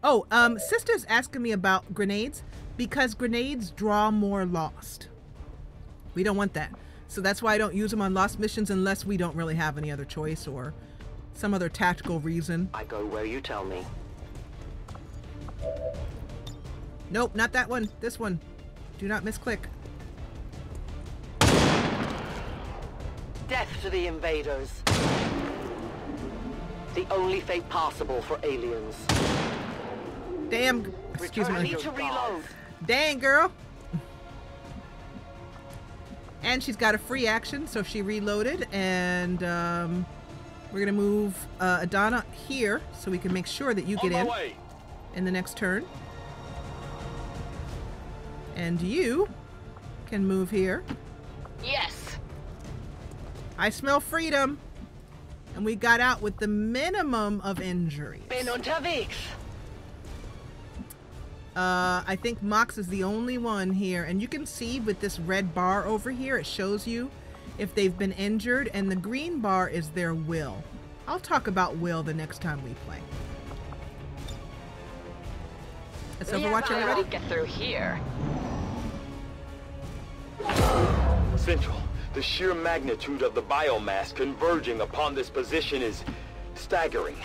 Oh, Sister's asking me about grenades, because grenades draw more Lost. We don't want that. So that's why I don't use them on Lost missions unless we don't really have any other choice or some other tactical reason. I go where you tell me. Nope, not that one. This one. Do not misclick. Death to the invaders. The only fate possible for aliens. Damn. Excuse me. I need to reload. Dang, girl. And she's got a free action, so she reloaded, and we're gonna move Adana here so we can make sure that you get in the next turn. And you can move here. Yes. I smell freedom. And we got out with the minimum of injuries. Ben unterwegs. I think Mox is the only one here. And you can see with this red bar over here, it shows you if they've been injured. And the green bar is their will. I'll talk about will the next time we play. Let's Overwatch, everybody. Get through here. Central, the sheer magnitude of the biomass converging upon this position is staggering.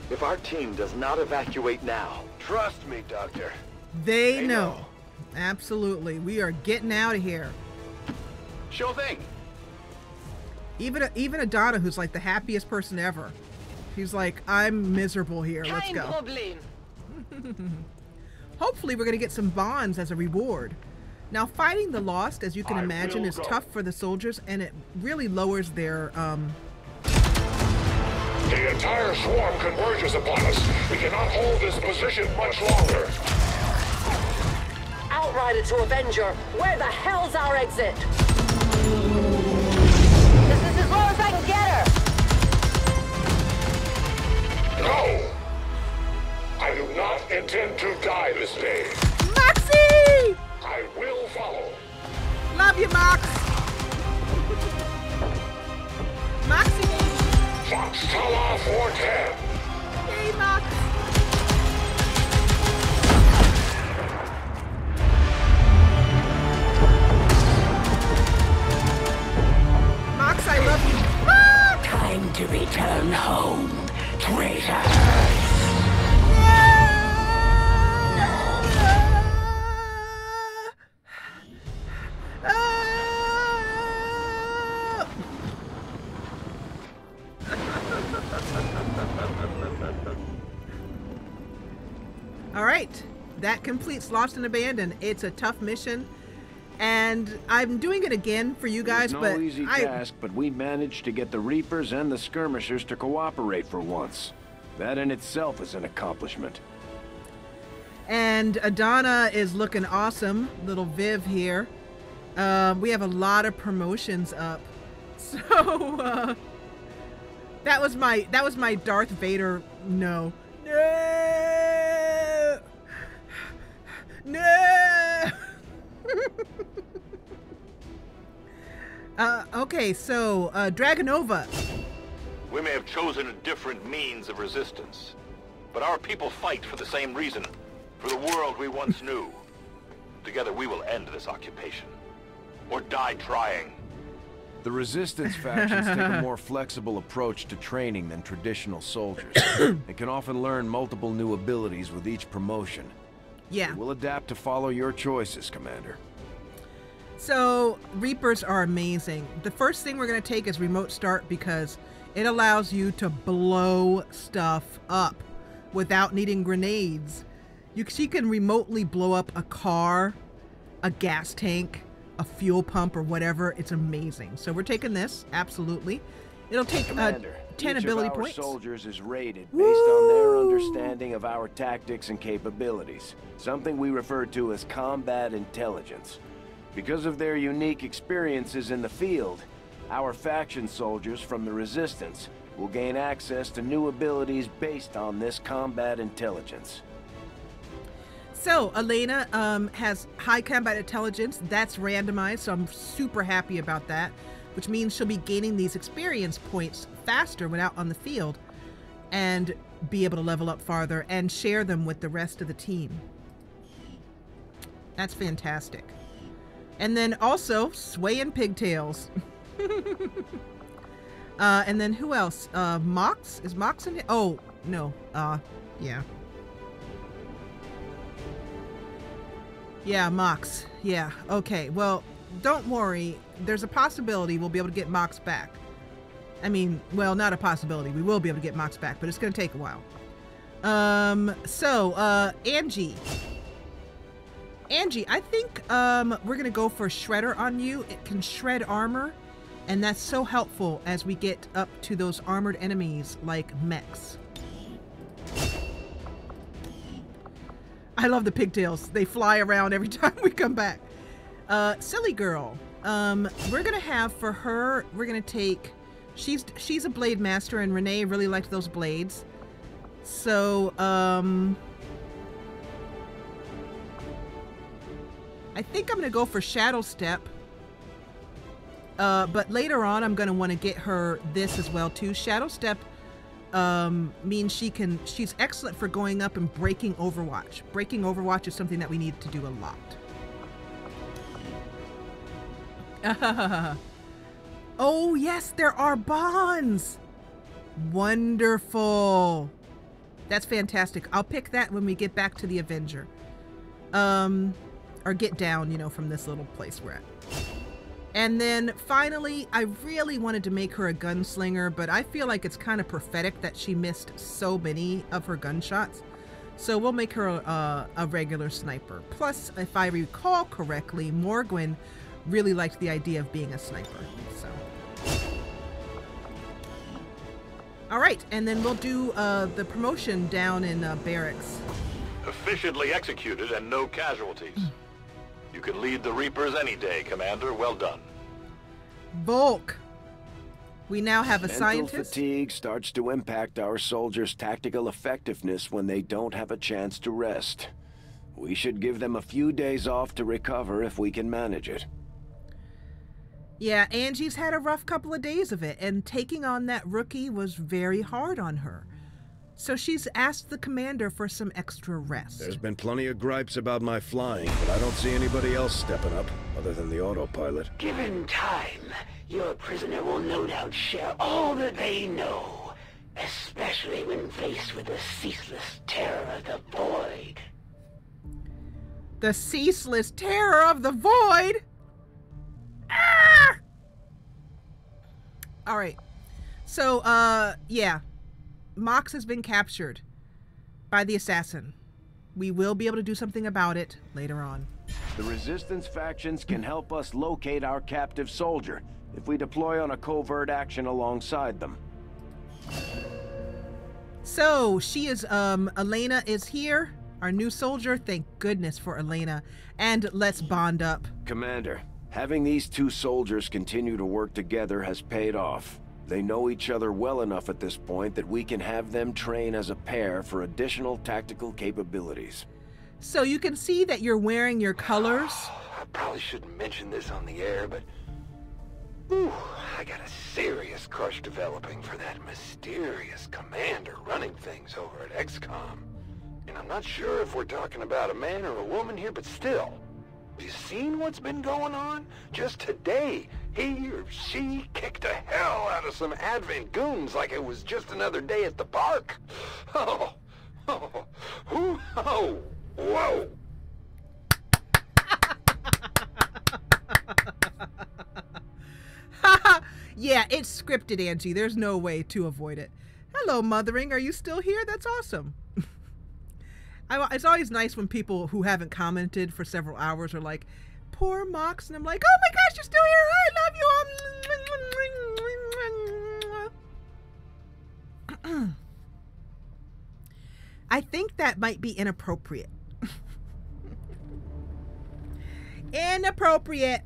If our team does not evacuate now... Trust me, Doctor. They know. Absolutely. We are getting out of here. Sure thing. Even Adana, who's like the happiest person ever. She's like, I'm miserable here. Let's go. Hopefully we're going to get some bonds as a reward. Now, fighting the Lost, as you can imagine, is tough for the soldiers, and it really lowers their, The entire swarm converges upon us. We cannot hold this position much longer. Outrider to Avenger, where the hell's our exit? This is as low as I can get her. No! I do not intend to die this day. Moxie! I will follow. Love you, Mox. Moxie. Foxtrot 410. Hey, Mox. Mox, I love you. Mox! Time to return home, traitor. All right, that completes Lost and Abandoned. It's a tough mission, and I'm doing it again for you guys, but no easy task, but we managed to get the Reapers and the Skirmishers to cooperate for once. That in itself is an accomplishment. And Adana is looking awesome, little Viv here. We have a lot of promotions up, so that was my Darth Vader. No. Okay, so Dragonova. We may have chosen a different means of resistance, but our people fight for the same reason, for the world we once knew. Together we will end this occupation, or die trying. The Resistance factions take a more flexible approach to training than traditional soldiers. They can often learn multiple new abilities with each promotion. Yeah. We'll adapt to follow your choices, Commander. So, Reapers are amazing. The first thing we're going to take is Remote Start because it allows you to blow stuff up without needing grenades. She can remotely blow up a car, a gas tank, a fuel pump, or whatever. It's amazing. So we're taking this, absolutely. It'll take Commander, 10 each ability of our points. soldiers is rated based on their understanding of our tactics and capabilities, something we refer to as combat intelligence. Because of their unique experiences in the field, our faction soldiers from the Resistance will gain access to new abilities based on this combat intelligence. So, Elena has high combat intelligence. That's randomized, so I'm super happy about that, which means she'll be gaining these experience points faster when out on the field and be able to level up farther and share them with the rest of the team. That's fantastic. And then also, swaying pigtails. And then who else? Mox? Is Mox in here? Oh, no. Yeah. Yeah, Mox. Yeah, okay. Well, don't worry. There's a possibility we'll be able to get Mox back. I mean, well, not a possibility. We will be able to get Mox back, but it's going to take a while. Angie. Angie, I think we're going to go for Shredder on you. It can shred armor, and that's so helpful as we get up to those armored enemies like mechs. I love the pigtails. They fly around every time we come back. Silly girl. We're going to have for her, we're going to take, she's a blade master, and Renee really liked those blades. So, I think I'm going to go for Shadow Step. But later on, I'm going to want to get her this as well, too. Shadow Step means she's excellent for going up and breaking Overwatch. Breaking Overwatch is something that we need to do a lot. Oh, yes, there are bonds. Wonderful. That's fantastic. I'll pick that when we get back to the Avenger. Or get down, you know, from this little place we're at. And then finally, I really wanted to make her a gunslinger, but I feel like it's kind of prophetic that she missed so many of her gunshots. So we'll make her a regular sniper. Plus, if I recall correctly, Morgwin really liked the idea of being a sniper. So, all right, and then we'll do the promotion down in barracks. Efficiently executed and no casualties. You can lead the Reapers any day, Commander. Well done. Volk. We now have a Mental scientist. fatigue starts to impact our soldiers' tactical effectiveness when they don't have a chance to rest. We should give them a few days off to recover if we can manage it. Yeah, Angie's had a rough couple of days of it, and taking on that rookie was very hard on her. So she's asked the commander for some extra rest. There's been plenty of gripes about my flying, but I don't see anybody else stepping up, other than the autopilot. Given time, your prisoner will no doubt share all that they know, especially when faced with the ceaseless terror of the void. The ceaseless terror of the void? Ah! All right. So, yeah. Mox has been captured by the assassin. We will be able to do something about it later on. The Resistance factions can help us locate our captive soldier if we deploy on a covert action alongside them. So, she is, Elena is here, our new soldier. Thank goodness for Elena. And let's bond up. Commander, having these two soldiers continue to work together has paid off. They know each other well enough at this point that we can have them train as a pair for additional tactical capabilities. So you can see that you're wearing your colors. I probably shouldn't mention this on the air, but whew, I got a serious crush developing for that mysterious commander running things over at XCOM. And I'm not sure if we're talking about a man or a woman here, but still. Have you seen what's been going on? Just today, he or she kicked the hell out of some Advent goons like it was just another day at the park. Oh, whoa. Yeah, it's scripted, Angie. There's no way to avoid it. Hello, Mothering. Are you still here? That's awesome. It's always nice when people who haven't commented for several hours are like, poor Mox, and I'm like, oh my gosh, you're still here. I love you. I think that might be inappropriate. Inappropriate.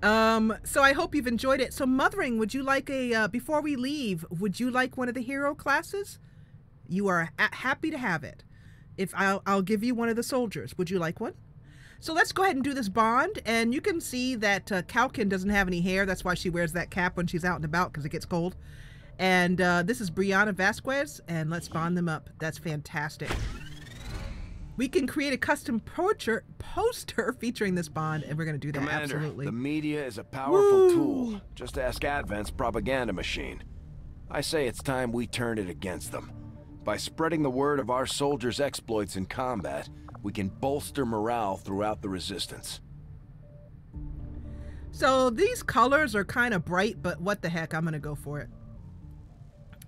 So I hope you've enjoyed it. So Mothering, would you like before we leave, would you like one of the hero classes? You are happy to have it. If I'll give you one of the soldiers. Would you like one? So let's go ahead and do this bond. And you can see that Calkin doesn't have any hair. That's why she wears that cap when she's out and about, because it gets cold. And this is Brianna Vasquez, and let's bond them up. That's fantastic. We can create a custom poster featuring this bond, and we're going to do that. Commander, absolutely. The media is a powerful tool. Just ask Advent's propaganda machine. I say it's time we turn it against them. By spreading the word of our soldiers' exploits in combat, we can bolster morale throughout the Resistance. So these colors are kind of bright, but what the heck, I'm going to go for it.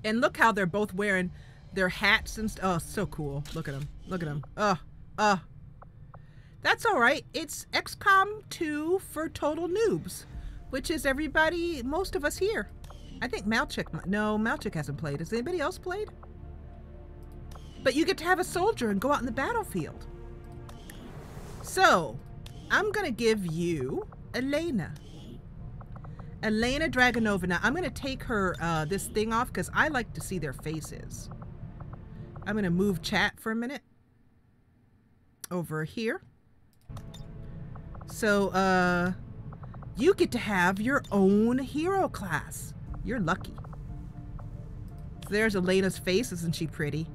And look how they're both wearing their hats and stuff. Oh, so cool. Look at them. Look at them. That's all right. It's XCOM 2 for Total Noobs, which is everybody, most of us here. I think Malchik, no, Malchik hasn't played. Has anybody else played? But you get to have a soldier and go out in the battlefield. So, I'm going to give you Elena. Elena Dragonova. Now, I'm going to take her this thing off because I like to see their faces. I'm going to move chat for a minute. Over here. So, you get to have your own hero class. You're lucky. So there's Elena's face. Isn't she pretty?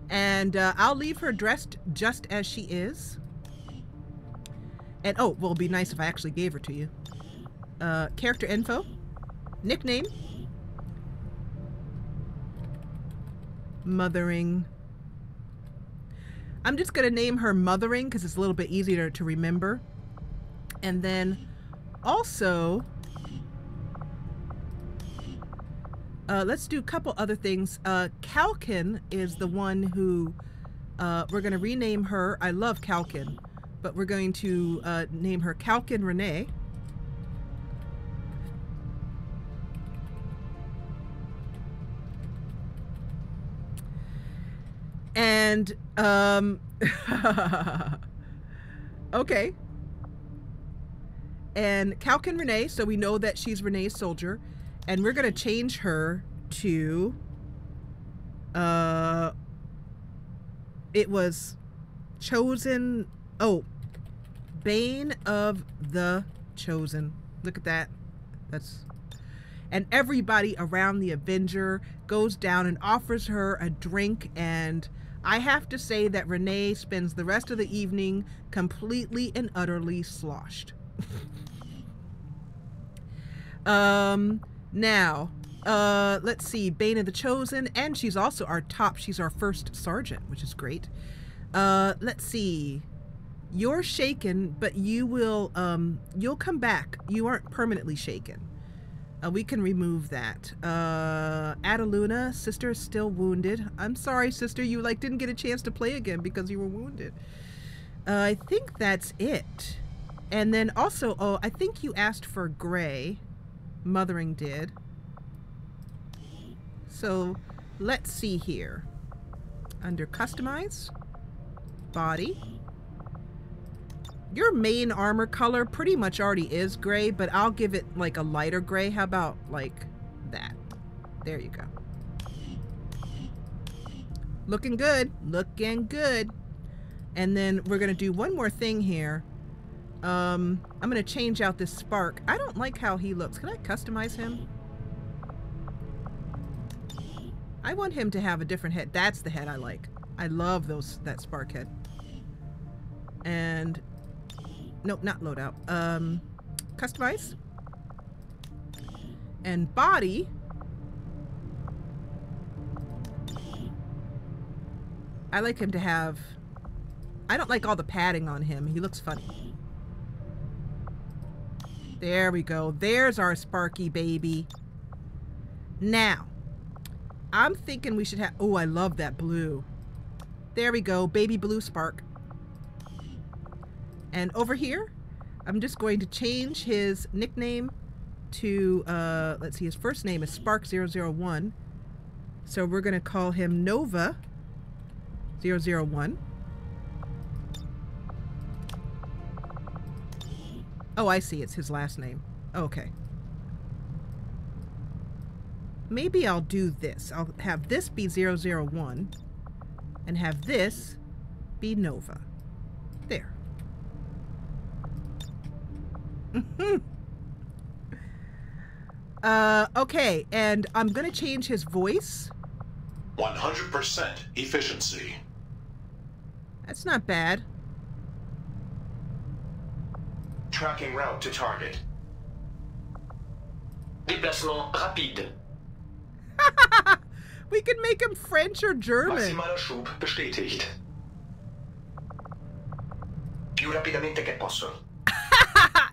And I'll leave her dressed just as she is. And oh, well, it'd be nice if I actually gave her to you. Character info, nickname, Mothering. I'm just gonna name her Mothering because it's a little bit easier to remember. And then also, let's do a couple other things. Calkin is the one who we're gonna rename her. I love Calkin. But we're going to name her Calkin Renee. And, okay. And Calkin Renee, so we know that she's Renee's soldier. And we're going to change her to, it was Chosen, oh, Bane of the Chosen. Look at that. That's, and everybody around the Avenger goes down and offers her a drink, and I have to say that Renee spends the rest of the evening completely and utterly sloshed. Now, let's see, Bane of the Chosen, and she's also our she's our first sergeant, which is great. Let's see. You're shaken, but you will, you'll come back. You aren't permanently shaken. We can remove that. Adeluna, sister is still wounded. I'm sorry, sister, you didn't get a chance to play again because you were wounded. I think that's it. And then also, oh, I think you asked for Gray. Mothering did. So, let's see here. Under Customize, Body. Your main armor color pretty much already is gray, but I'll give it like a lighter gray. How about like that? There you go. Looking good. Looking good. And then we're going to do one more thing here. I'm going to change out this Spark. I don't like how he looks. Can I customize him? I want him to have a different head. That's the head I like. I love that Spark head. And nope, not loadout. Customize. And body. I like him to have, I don't like all the padding on him. He looks funny. There we go. There's our Sparky baby. Now, I'm thinking we should have, oh, I love that blue. There we go. Baby blue Spark. And over here, I'm just going to change his nickname to, let's see, his first name is Spark001. So we're going to call him Nova001. Oh, I see. It's his last name. Okay. Maybe I'll do this. I'll have this be 001 and have this be Nova. There. Okay, and I'm gonna change his voice. 100% efficiency. That's not bad. Tracking route to target. Déplacement rapide. We could make him French or German. Maximaler Schub bestätigt. Più rapidamente che posso.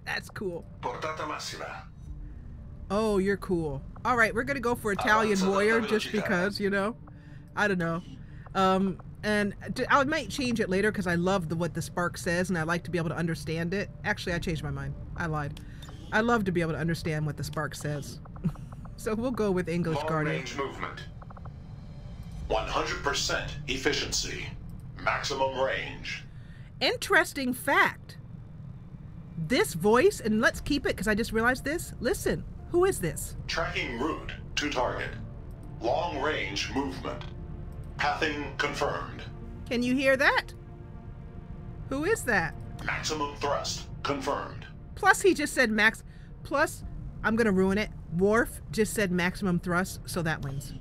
That's cool. Portata massima. Oh, you're cool. All right, we're gonna go for Italian warrior just because, you know. I don't know. And I might change it later because I love what the Spark says and I like to be able to understand it. Actually, I changed my mind. I lied. I love to be able to understand what the Spark says. So we'll go with English Guardian. Long-range movement. 100% efficiency. Maximum range. Interesting fact. This voice, and let's keep it because I just realized this. Listen, who is this? Tracking route to target. Long-range movement. Pathing confirmed. Can you hear that? Who is that? Maximum thrust confirmed. Plus he just said max. Plus, I'm gonna ruin it. Worf just said maximum thrust, so that wins.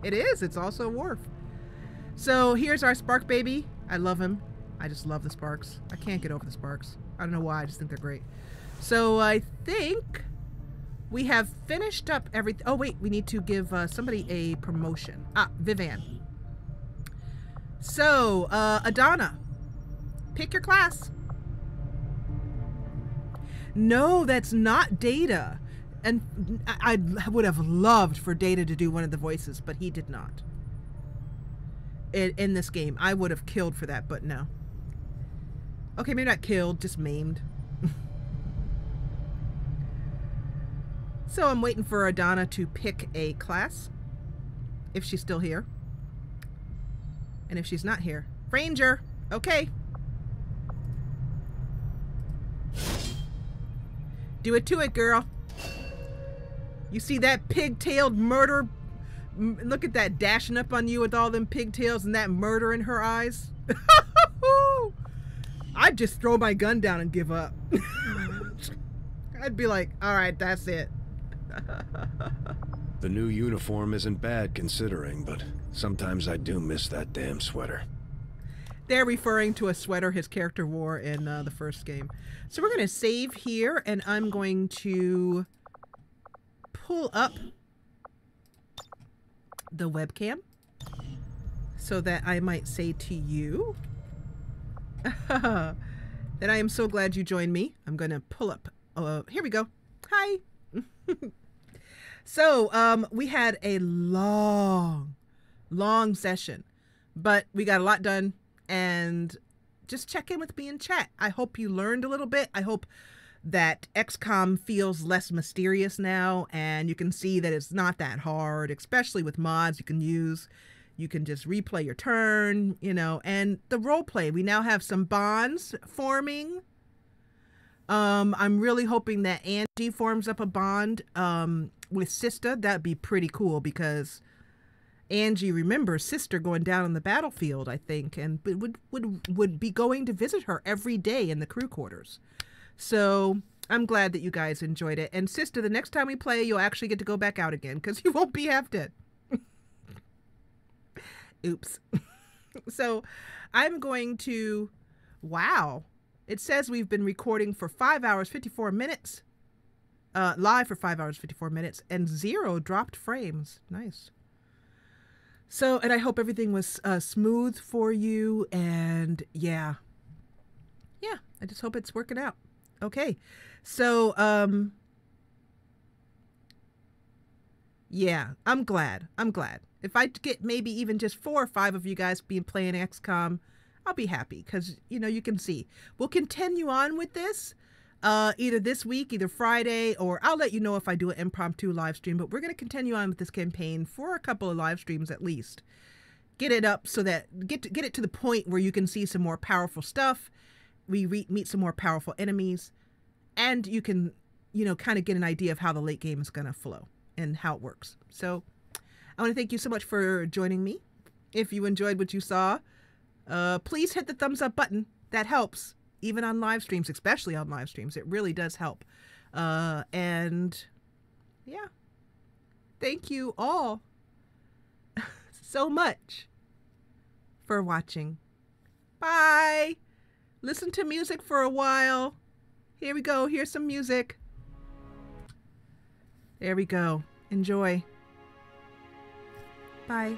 It is. It's also Worf. So here's our Spark baby. I love him. I just love the Sparks. I can't get over the Sparks. I don't know why. I just think they're great. So I think we have finished up everything. Oh, wait. We need to give somebody a promotion. Ah, Vivan. So, Adana, pick your class. No, that's not Data. And I would have loved for Data to do one of the voices, but he did not. In this game, I would have killed for that, but no. Okay, maybe not killed, just maimed. So I'm waiting for Adana to pick a class, if she's still here. And if she's not here, Ranger, okay. Do it to it, girl. You see that pigtailed murder? Look at that dashing up on you with all them pigtails and that murder in her eyes. I'd just throw my gun down and give up. I'd be like, all right, that's it. The new uniform isn't bad considering, but sometimes I do miss that damn sweater. They're referring to a sweater his character wore in the first game. So we're going to save here, and I'm going to pull up the webcam so that I might say to you that I am so glad you joined me. I'm going to pull up. Here we go. Hi. So we had a long session, but we got a lot done. And just check in with me in chat. I hope you learned a little bit. I hope that XCOM feels less mysterious now, and you can see that it's not that hard, especially with mods you can use. You can just replay your turn, you know, and the role play. We now have some bonds forming. I'm really hoping that Angie forms up a bond with Sister. That'd be pretty cool because Angie remembers Sister going down on the battlefield, I think, and would be going to visit her every day in the crew quarters. So I'm glad that you guys enjoyed it. And Sister, the next time we play, you'll actually get to go back out again because you won't be half dead. Oops. So I'm going to, wow. It says we've been recording for 5 hours, 54 minutes. Live for 5 hours, 54 minutes, and 0 dropped frames. Nice. So, and I hope everything was smooth for you, and yeah, I just hope it's working out. Okay, so, yeah, I'm glad. If I get maybe even just 4 or 5 of you guys playing XCOM, I'll be happy because, you know, you can see. We'll continue on with this either this week, either Friday, or I'll let you know if I do an impromptu live stream, but we're going to continue on with this campaign for a couple of live streams at least. Get it up so that, get it to the point where you can see some more powerful stuff. We meet some more powerful enemies, and you can, you know, kind of get an idea of how the late game is going to flow and how it works. So I want to thank you so much for joining me. If you enjoyed what you saw, please hit the thumbs up button. That helps, even on live streams, especially on live streams. It really does help. And yeah, thank you all so much for watching. Bye. Listen to music for a while. Here we go. Here's some music. There we go. Enjoy. Bye.